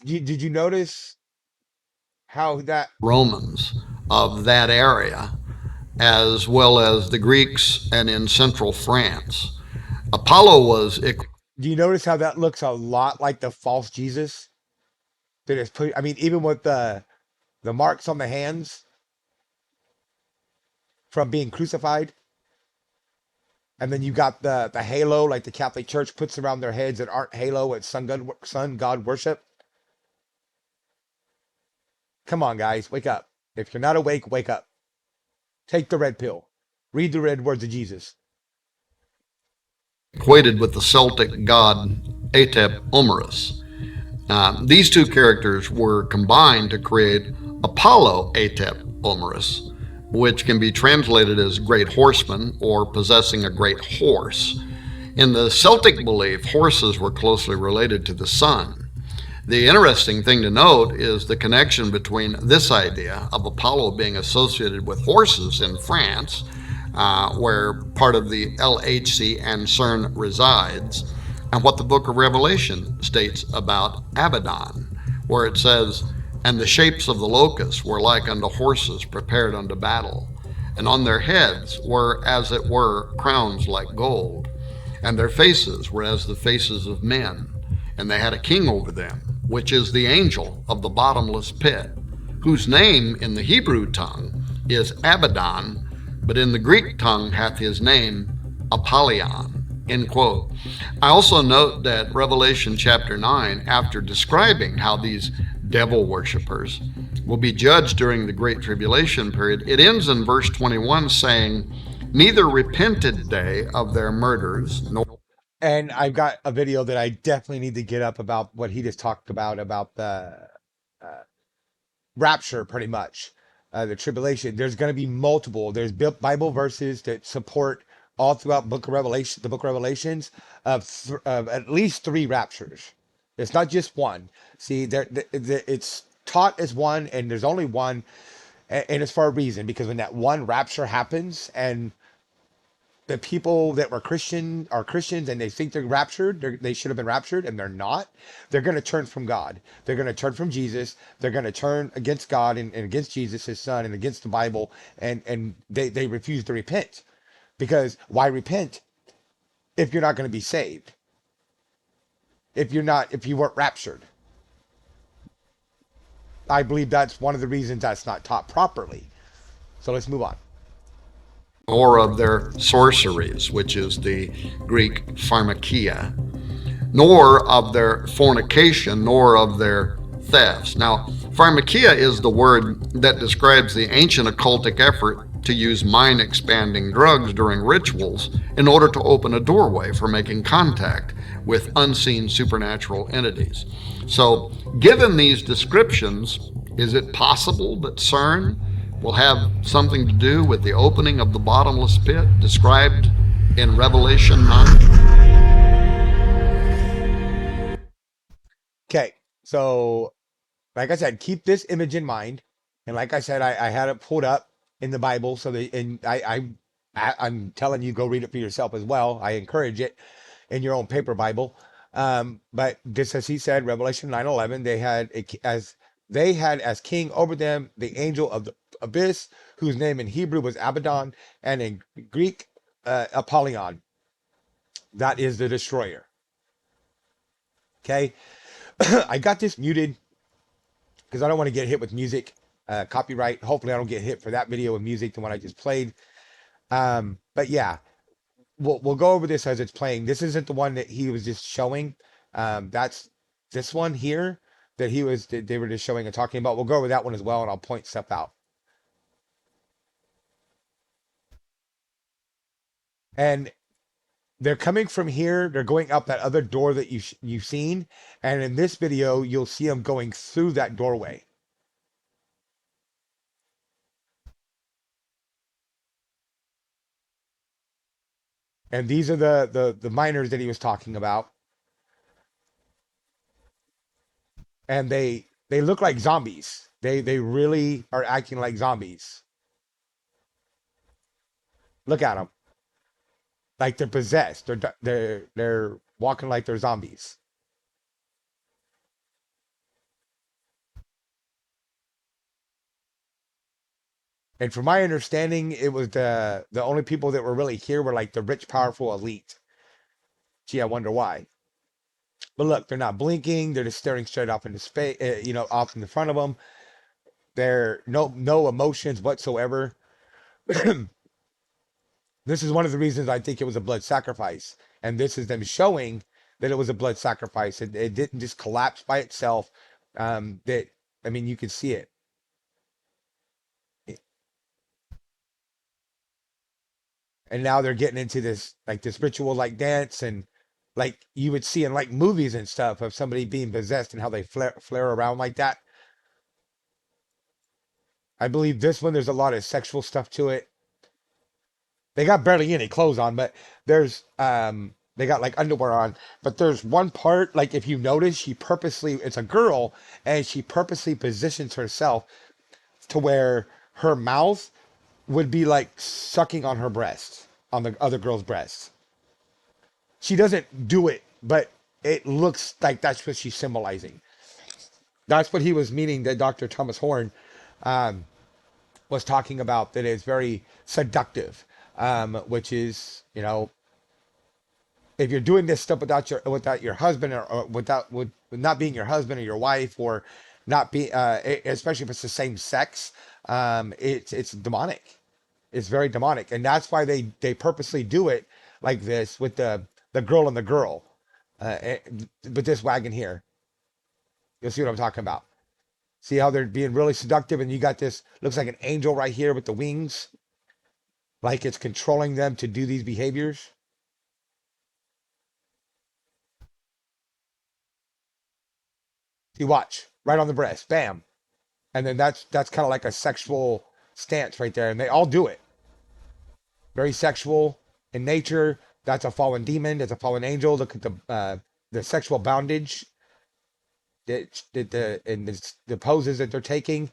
Did you notice how that Romans of that area, as well as the Greeks and in central France. Apollo was Do you notice how that looks a lot like the false Jesus that is put? I mean, even with the marks on the hands from being crucified, and then you got the halo like the Catholic Church puts around their heads that aren't halo, it's sun god worship. Come on, guys, wake up! If you're not awake, wake up. Take the red pill. Read the red words of Jesus. equated with the Celtic god Atep Omerus. These two characters were combined to create Apollo Atep Omerus, which can be translated as great horseman or possessing a great horse. In the Celtic belief, horses were closely related to the sun. The interesting thing to note is the connection between this idea of Apollo being associated with horses in France, where part of the LHC and CERN resides, and what the book of Revelation states about Abaddon, where it says, "And the shapes of the locusts were like unto horses prepared unto battle, and on their heads were as it were crowns like gold, and their faces were as the faces of men, and they had a king over them, which is the angel of the bottomless pit, whose name in the Hebrew tongue is Abaddon, but in the Greek tongue hath his name Apollyon." End quote. I also note that Revelation chapter 9, after describing how these devil worshippers will be judged during the Great Tribulation period, it ends in verse 21 saying, "Neither repented they of their murders, nor..." And I've got a video that I definitely need to get up about what he just talked about the rapture, pretty much, the tribulation. There's going to be multiple. There's Bible verses that support all throughout Book of Revelation, the Book of Revelations, of at least three raptures. It's not just one. See, it's taught as one, and there's only one, and it's for a reason, because when that one rapture happens, and the people that were Christian are Christians and they think they're raptured, they should have been raptured, and they're not. They're going to turn from God. They're going to turn from Jesus. They're going to turn against God and against Jesus, his son, and against the Bible. And they refuse to repent. Because why repent if you're not going to be saved? If you weren't raptured. I believe that's one of the reasons that's not taught properly. So let's move on. "Or of their sorceries," which is the Greek pharmakia, "nor of their fornication, nor of their thefts." Now, pharmakia is the word that describes the ancient occultic effort to use mind expanding drugs during rituals in order to open a doorway for making contact with unseen supernatural entities. So, given these descriptions, is it possible that CERN will have something to do with the opening of the bottomless pit described in Revelation 9? Okay, so like I said, keep this image in mind. And like I said, I had it pulled up in the Bible, so that, and I'm telling you, go read it for yourself as well. I encourage it in your own paper Bible. But just as he said, Revelation 9:11, they had as king over them the angel of the abyss, whose name in Hebrew was Abaddon, and in Greek, Apollyon. That is the destroyer. Okay, I got this muted because I don't want to get hit with music, copyright. Hopefully, I don't get hit for that video with music, the one I just played. But yeah, we'll go over this as it's playing. This isn't the one that he was just showing. That's this one here that they were just showing and talking about. We'll go over that one as well, and I'll point stuff out. And they're coming from here. They're going up that other door that you've seen, and in this video, you'll see them going through that doorway. And these are the miners that he was talking about. And they look like zombies. They really are acting like zombies. Look at them, like they're possessed. They're walking like they're zombies. And from my understanding, it was the only people that were really here were like the rich, powerful elite. Gee, I wonder why. But look, they're not blinking. They're just staring straight off into space, off in the front of them. They're no emotions whatsoever. This is one of the reasons I think it was a blood sacrifice. And this is them showing that it was a blood sacrifice. It didn't just collapse by itself. That I mean, you could see it. And now they're getting into this like this ritual like dance and like you would see in like movies and stuff of somebody being possessed and how they flare around like that. I believe this one there's a lot of sexual stuff to it. They got barely any clothes on, but there's they got like underwear on. But there's one part, like if you notice, she purposely it's a girl and she purposely positions herself to where her mouth would be like sucking on her breast, on the other girl's breast. She doesn't do it, but it looks like that's what she's symbolizing. That's what he was meaning that Dr. Thomas Horn um, was talking about, that is very seductive, which is, if you're doing this stuff without your husband or with not being your husband or your wife or not be especially if it's the same sex, it's demonic. It's very demonic, and that's why they purposely do it like this with the girl and the girl, with this wagon here. You'll see what I'm talking about. See how they're being really seductive, and you got this looks like an angel right here with the wings, like it's controlling them to do these behaviors. See, watch right on the breast, bam, and then that's kind of like a sexual stance right there, and they all do it. Very sexual in nature. That's a fallen demon. That's a fallen angel. Look at the sexual bondage that the poses that they're taking.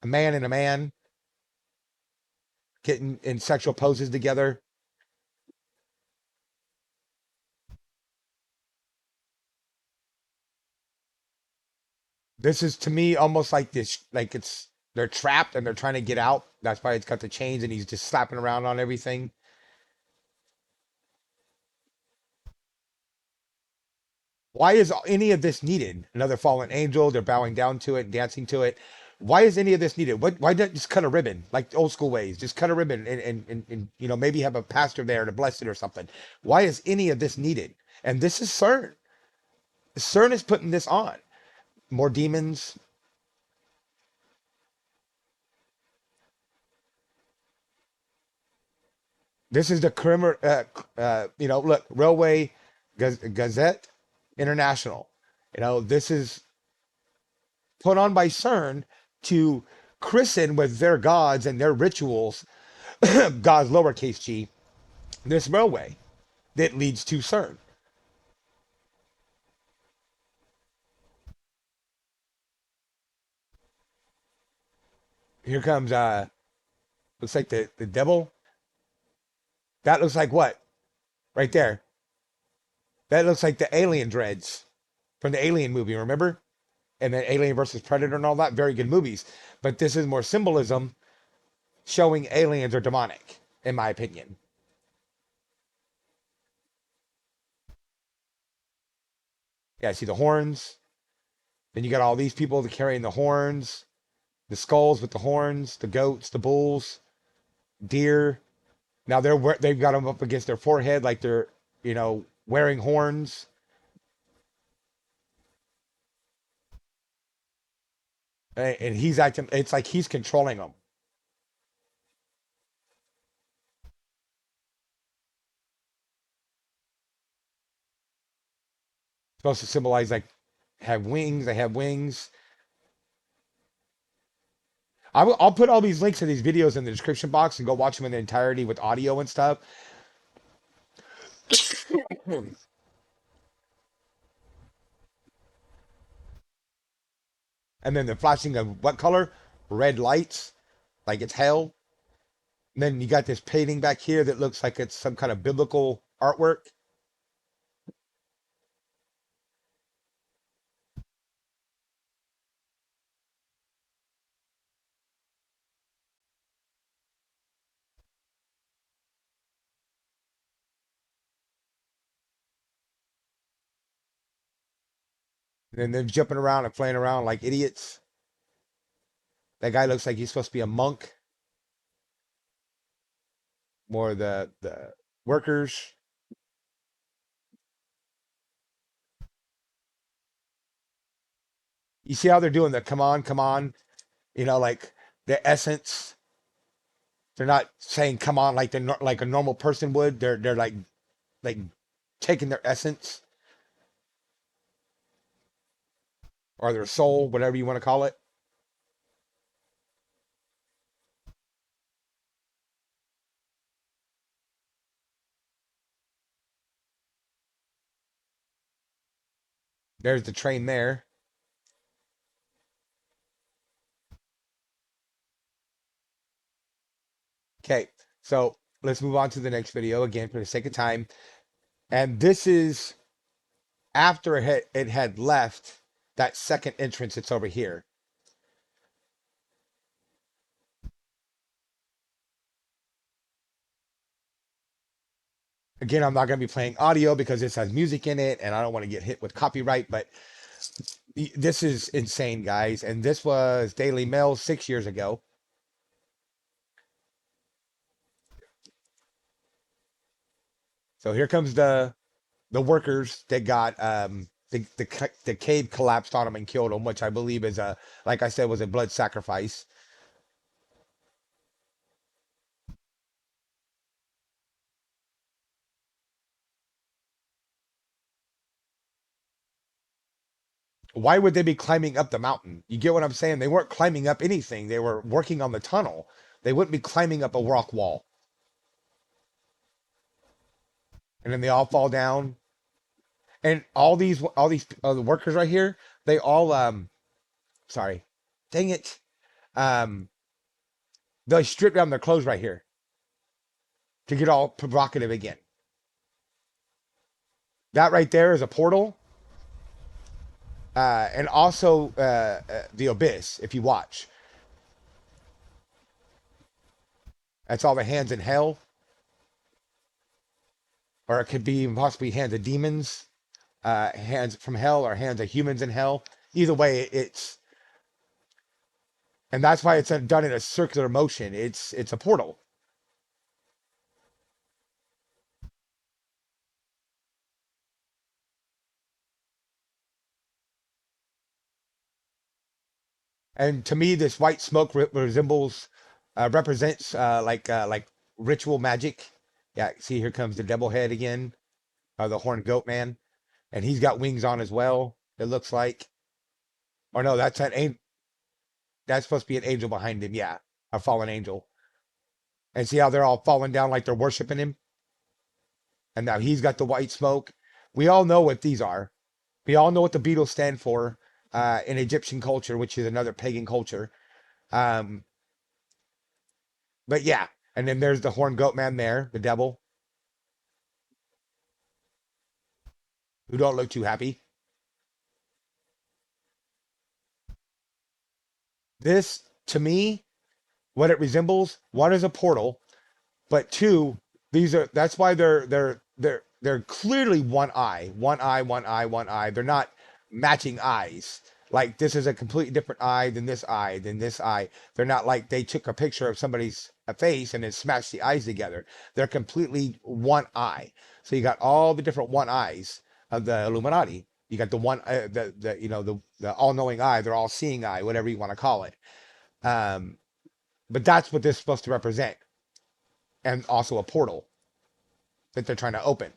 A man and a man getting in sexual poses together. This is to me almost like this, like it's they're trapped and they're trying to get out. That's why it's got the chains and he's just slapping around on everything. Why is any of this needed? Another fallen angel. They're bowing down to it, dancing to it. Why is any of this needed? Why not just cut a ribbon like old school ways? Just cut a ribbon and maybe have a pastor there to bless it or something. Why is any of this needed? And this is CERN. CERN is putting this on. More demons. This is the criminal. Look, Railway Gazette International. This is put on by CERN to christen with their gods and their rituals, God's lowercase g, this railway that leads to CERN. Here comes looks like the devil. That looks like what? Right there. That looks like the alien dreads from the Alien movie, remember? And then Alien versus Predator and all that, very good movies. But this is more symbolism showing aliens are demonic, in my opinion. Yeah, see the horns. Then you got all these people that carrying the horns, the skulls with the horns, the goats, the bulls, deer. Now they've got them up against their forehead like they're wearing horns. And he's acting. It's like he's controlling them. Supposed to symbolize like have wings. They have wings. I'll put all these links to these videos in the description box and go watch them in their entirety with audio and stuff. And then the flashing of what color? Red lights, like it's hell. And then you got this painting back here that looks like it's some kind of biblical artwork. And they're jumping around and playing around like idiots. That guy looks like he's supposed to be a monk. More of the workers. You see how they're doing the come on, come on, like the essence. They're not saying come on like like a normal person would. They're like taking their essence or their soul, whatever you want to call it. There's the train there. Okay, so let's move on to the next video again for the sake of time. And this is after it had left that second entrance. It's over here. Again, I'm not going to be playing audio because this has music in it and I don't want to get hit with copyright, but this is insane, guys. And this was Daily Mail 6 years ago. So here comes the workers that got the cave collapsed on them and killed them, which I believe is like I said, was a blood sacrifice. Why would they be climbing up the mountain? You get what I'm saying? They weren't climbing up anything. They were working on the tunnel. They wouldn't be climbing up a rock wall. And then they all fall down. And all these the workers right here, they all sorry, dang it, um, they strip down their clothes right here to get all provocative again. That right there is a portal, and also the abyss. If you watch, that's all the hands in hell, or it could be possibly hands of demons, hands from hell, or hands of humans in hell. Either way, and that's why it's done in a circular motion. It's a portal. And to me, this white smoke represents like ritual magic. Yeah, see, here comes the devil head again, the horned goat man, and he's got wings on as well. It looks like, or no, that's supposed to be an angel behind him. Yeah, a fallen angel. And see how they're all falling down like they're worshiping him. And now he's got the white smoke. We all know what these are. We all know what the beetles stand for in Egyptian culture, which is another pagan culture. Um, but yeah, and then there's the horned goat man there, the devil, who don't look too happy. This, to me, what it resembles, one is a portal, but two, that's why they're clearly one eye, one eye, one eye, one eye. They're not matching eyes. Like this is a completely different eye than this eye, than this eye. They're not like they took a picture of somebody's face and then smashed the eyes together. They're completely one eye. So you got all the different one eyes of the Illuminati. You got the one, the all-knowing eye, they're all-seeing eye, whatever you want to call it. Um, but that's what this is supposed to represent, and also a portal that they're trying to open.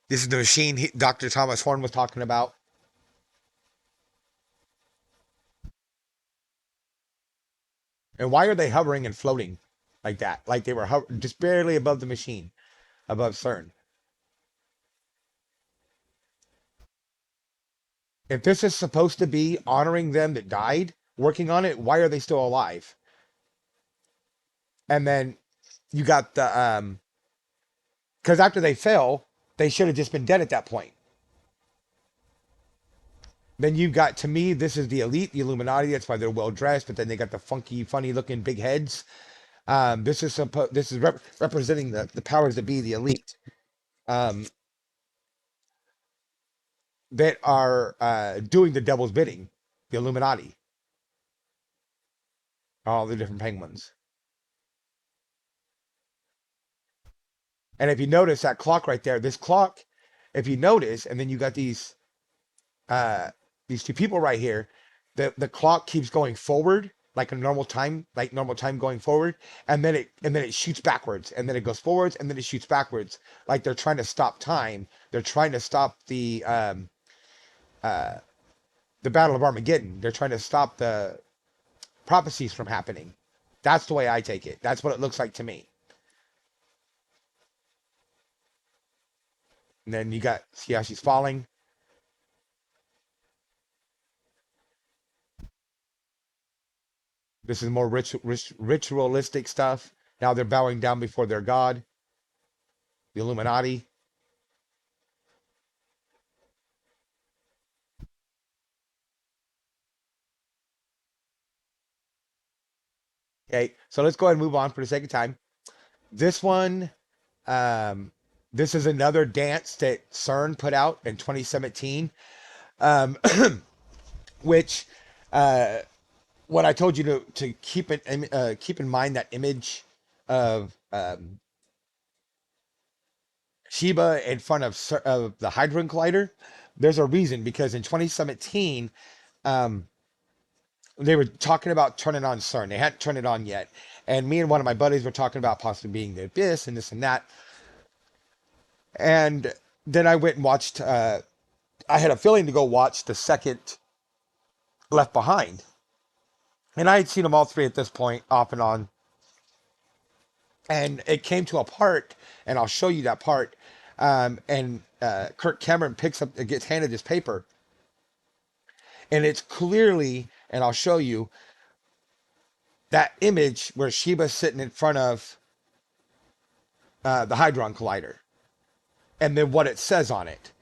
This is the machine Dr. Thomas Horn was talking about. And why are they hovering and floating like that? Like they were just barely above the machine, above CERN. If this is supposed to be honoring them that died working on it, why are they still alive? And then you got because after they fell, they should have just been dead at that point. Then you've got, to me, this is the elite, the Illuminati. That's why they're well dressed, but then they got the funky, funny looking big heads. This is representing the powers that be, the elite, um, that are doing the devil's bidding, the Illuminati, all the different penguins. And if you notice that clock right there, this clock, if you notice, and then you got uh, these two people right here, the clock keeps going forward like normal time going forward, and then it shoots backwards, and then it goes forwards, and then it shoots backwards, like they're trying to stop time. They're trying to stop uh, the Battle of Armageddon. They're trying to stop the prophecies from happening. That's the way I take it. That's what it looks like to me. And then you got see how she's falling. This is more ritualistic stuff. Now they're bowing down before their god, the Illuminati. Okay, so let's go ahead and move on for the sake of time. This one, um, this is another dance that CERN put out in 2017, um, which, uh, what I told you to keep in mind that image of Sheba in front of the Hadron Collider. There's a reason because in 2017, um, they were talking about turning on CERN. They hadn't turned it on yet, and me and one of my buddies were talking about possibly being the abyss and this and that. And then I went and watched. I had a feeling to go watch the second Left Behind, and I had seen them all three at this point, off and on. And it came to a part, and I'll show you that part. And Kirk Cameron gets handed this paper, and it's clearly, and I'll show you that image where Sheba's sitting in front of the Hadron Collider, and then what it says on it.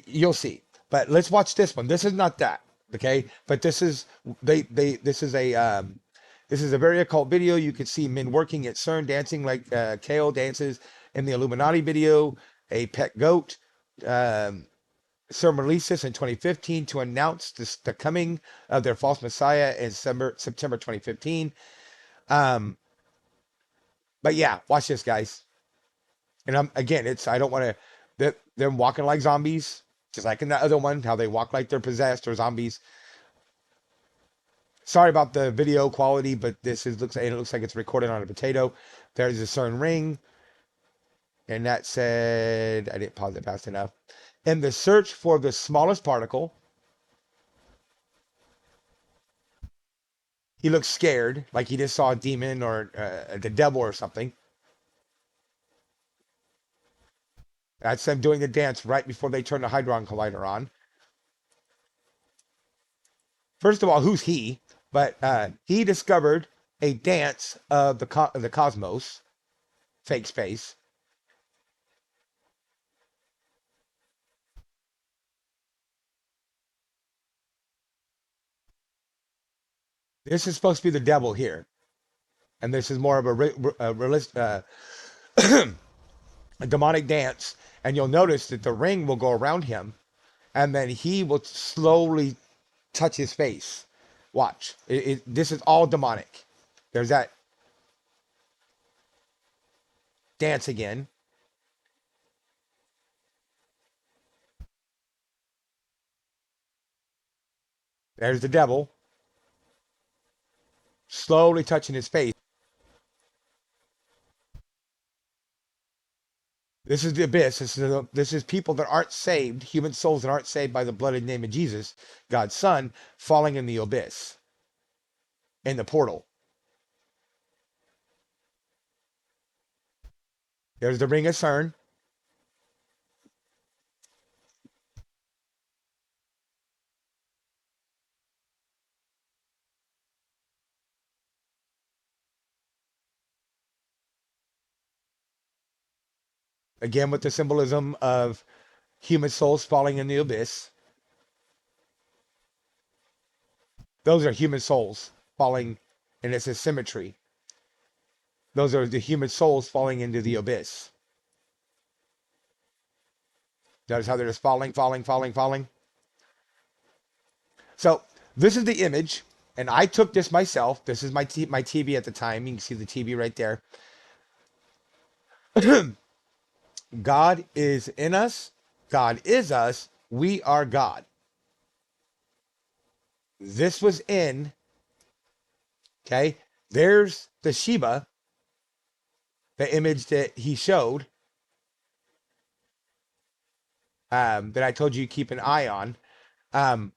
You'll see. But let's watch this one. This is not that, okay? But this is this is a very occult video. You can see men working at CERN dancing like Kale dances in the Illuminati video. A pet goat. CERN released this in 2015 to announce the coming of their false messiah in September 2015. But yeah, watch this, guys. And I don't want to. Them walking like zombies, just like in that other one, how they walk like they're possessed or zombies. Sorry about the video quality, but it looks like it's recorded on a potato. There's a CERN ring, and that said, I didn't pause it fast enough. In the search for the smallest particle, he looks scared, like he just saw a demon or the devil or something. That's them doing the dance right before they turn the Hadron Collider on. First of all, who's he? But he discovered a dance of the cosmos, fake space. This is supposed to be the devil here, and this is more of a demonic dance. And you'll notice that the ring will go around him, and then he will slowly touch his face. Watch. This is all demonic. There's that dance again. There's the devil slowly touching his face. This is the abyss. This is people that aren't saved, human souls that aren't saved by the blooded name of Jesus, God's Son, falling in the abyss, in the portal. There's the ring of CERN. Again, with the symbolism of human souls falling in the abyss. Those are human souls falling, and it's a symmetry. Those are the human souls falling into the abyss. Notice how they're just falling, falling, falling, falling. So this is the image, and I took this myself. This is my TV at the time. You can see the TV right there. God is in us. God is us. We are God. This was in, okay, there's the Sheba, the image that he showed, that I told you keep an eye on. And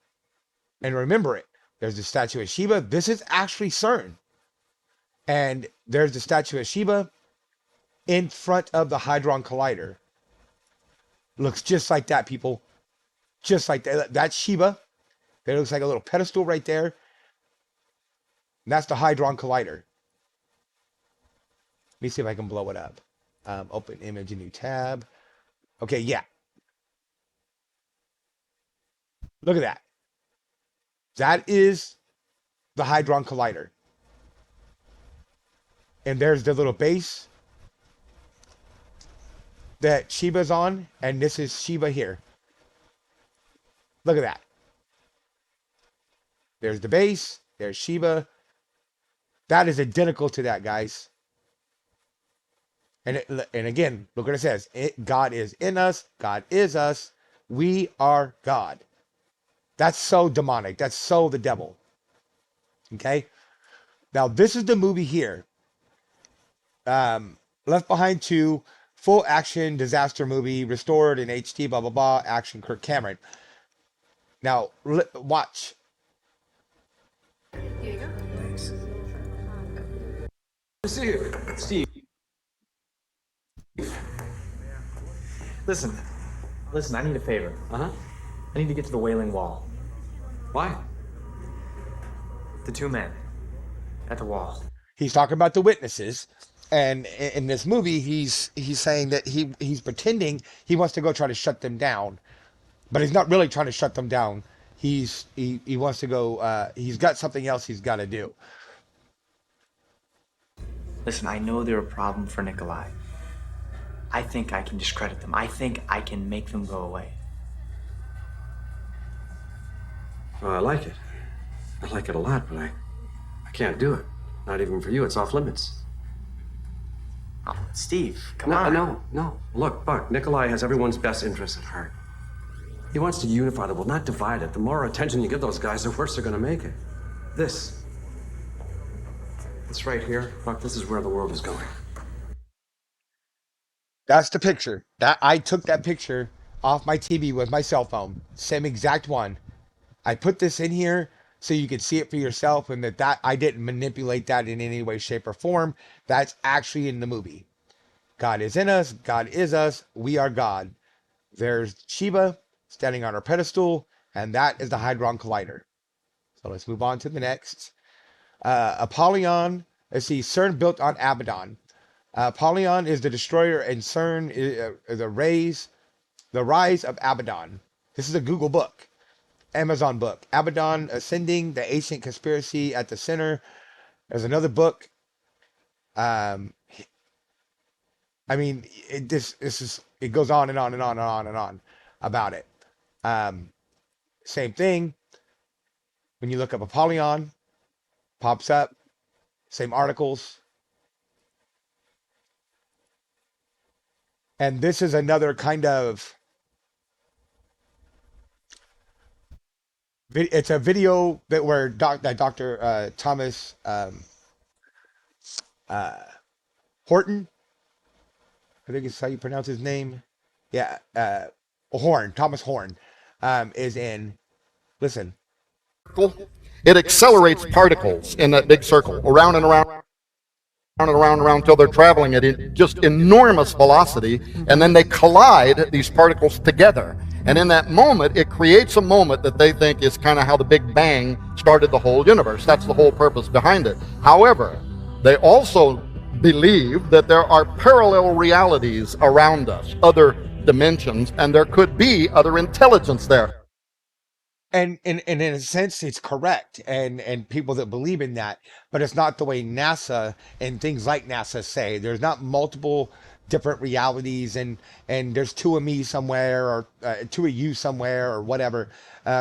remember it. There's the statue of Sheba. This is actually CERN. And there's the statue of Sheba in front of the Hadron Collider. Looks just like that, people. Just like that. That's Sheba. That looks like a little pedestal right there. And that's the Hadron Collider. Let me see if I can blow it up. Open image, a new tab. Okay, yeah. Look at that. That is the Hadron Collider. And there's the little base that Sheba's on, and this is Sheba here. Look at that. There's the base. There's Sheba. That is identical to that, guys. And again, look what it says. God is in us. God is us. We are God. That's so demonic. That's so the devil. Okay? Now, this is the movie here. Left Behind 2, full action disaster movie, restored in HD, blah, blah, blah, action Kirk Cameron. Now, watch. Here you go. Thanks. Steve. Listen, I need a favor. Uh-huh. I need to get to the Wailing Wall. Why? The two men at the wall. He's talking about the witnesses. And in this movie, he's saying that he's pretending he wants to go try to shut them down. But he's not really trying to shut them down. He wants to go, he's got something else he's got to do. Listen, I know they're a problem for Nikolai. I think I can discredit them. I think I can make them go away. Well, I like it. I like it a lot, but I can't do it. Not even for you. It's off limits. Oh, Steve, come on. No. Look, Buck, Nikolai has everyone's best interest at heart. He wants to unify the world, not divide it. The more attention you give those guys, the worse they're going to make it. This right here, Buck, this is where the world is going. That's the picture. That I took that picture off my TV with my cell phone. Same exact one. I put this in here so you could see it for yourself, and that I didn't manipulate that in any way, shape, or form. That's actually in the movie. God is in us. God is us. We are God. There's Sheba standing on her pedestal, and that is the Hadron Collider. So let's move on to the next. Apollyon. Let's see. CERN built on Abaddon. Apollyon is the destroyer, and CERN is the rise of Abaddon. This is a Google book. Amazon book. Abaddon Ascending, the Ancient Conspiracy at the Center. There's another book. I mean, it goes on and on and on and on and on about it. Same thing. When you look up Apollyon, pops up. Same articles. And this is another kind of, it's a video that where Dr. Thomas Horton, I think it's how you pronounce his name. Yeah, Thomas Horn, is in. Listen. It accelerates particles in that big circle, around and around and around and around until they're traveling at just enormous velocity, and then they collide these particles together. And in that moment, it creates a moment that they think is kind of how the Big Bang started the whole universe. That's the whole purpose behind it. However, they also believe that there are parallel realities around us, other dimensions, and there could be other intelligence there. And in a sense, it's correct, and people that believe in that, but it's not the way NASA and things like NASA say. There's not multiple different realities, and there's two of me somewhere, or two of you somewhere, or whatever,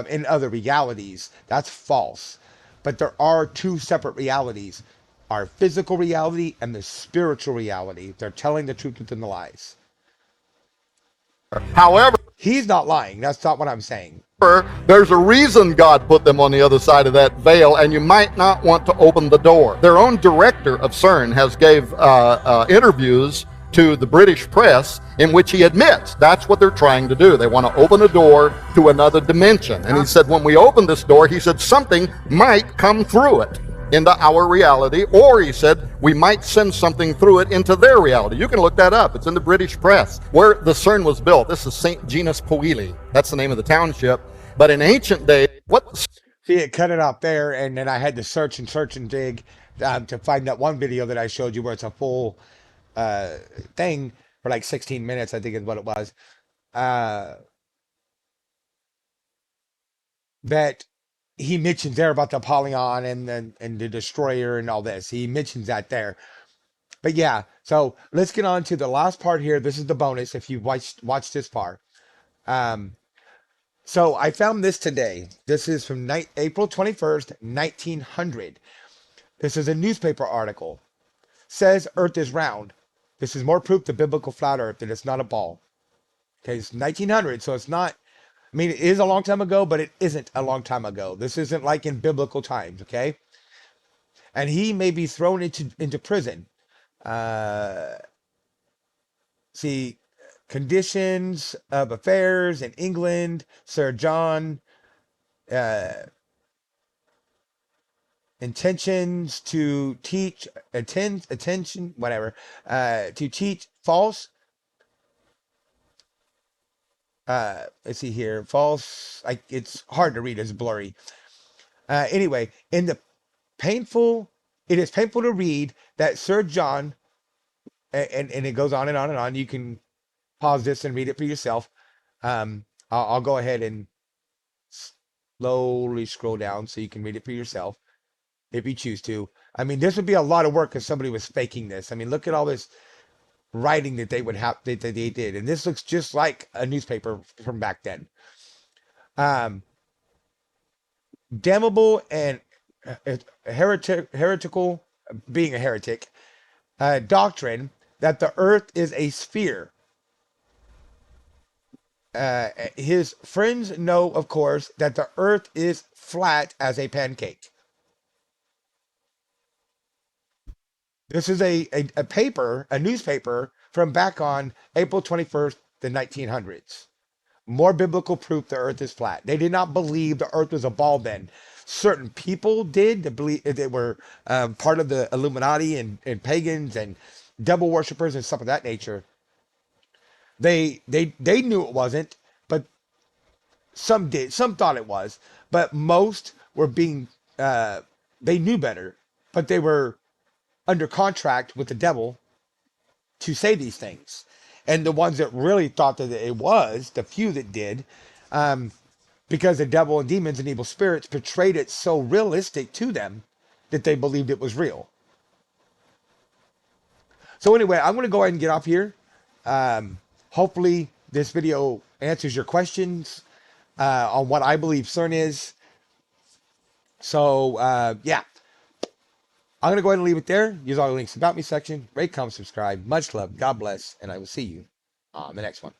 in other realities. That's false. But there are two separate realities: our physical reality and the spiritual reality. They're telling the truth within the lies. However, He's not lying. That's not what I'm saying. there's a reason God put them on the other side of that veil, and you might not want to open the door. Their own director of CERN has gave interviews to the British press in which he admits that's what they're trying to do. They want to open a door to another dimension. And he said, when we open this door, he said, something might come through it into our reality, or he said, we might send something through it into their reality. You can look that up. It's in the British press. Where the CERN was built, this is St. Genus Powili. That's the name of the township. But in ancient days, what? See, it cut it off there, and then I had to search and dig to find that one video that I showed you where it's a full thing for like 16 minutes, I think is what it was. That he mentions there about the Apollyon and the destroyer and all this. He mentions that there. But yeah, so let's get on to the last part here. This is the bonus if you watched this far. So I found this today. This is from April 21st, 1900. This is a newspaper article. Says Earth is round. This is more proof the biblical flat Earth that it's not a ball. Okay, it's 1900, so it's not. I mean, it is a long time ago, but it isn't a long time ago. This isn't like in biblical times, okay? And he may be thrown into prison. See, conditions of affairs in England, Sir John, intentions to teach, attention, whatever, to teach false. Let's see here, false. Like it's hard to read; it's blurry. Anyway, in the painful, it is painful to read that Sir John, and it goes on and on and on. You can pause this and read it for yourself. I'll go ahead and slowly scroll down so you can read it for yourself if you choose to. I mean, this would be a lot of work if somebody was faking this. I mean, look at all this writing that they would have that they did, and this looks just like a newspaper from back then. Damnable and heretical, being a heretic, doctrine that the Earth is a sphere. His friends know, of course, that the Earth is flat as a pancake. This is a paper, a newspaper from back on April 21st, the 1900s. More biblical proof the earth is flat. They did not believe the earth was a ball then. Certain people did. They believe they were part of the Illuminati and pagans and devil worshippers and stuff of that nature. They knew it wasn't, but some did. Some thought it was, but most were being. They knew better, but they were under contract with the devil to say these things. And the ones that really thought that it was, the few that did, because the devil and demons and evil spirits portrayed it so realistic to them that they believed it was real. So anyway, I'm going to go ahead and get off here. Hopefully this video answers your questions on what I believe CERN is. So yeah, I'm going to go ahead and leave it there. Use all the links about me section. Rate, comment, subscribe. Much love. God bless. And I will see you on the next one.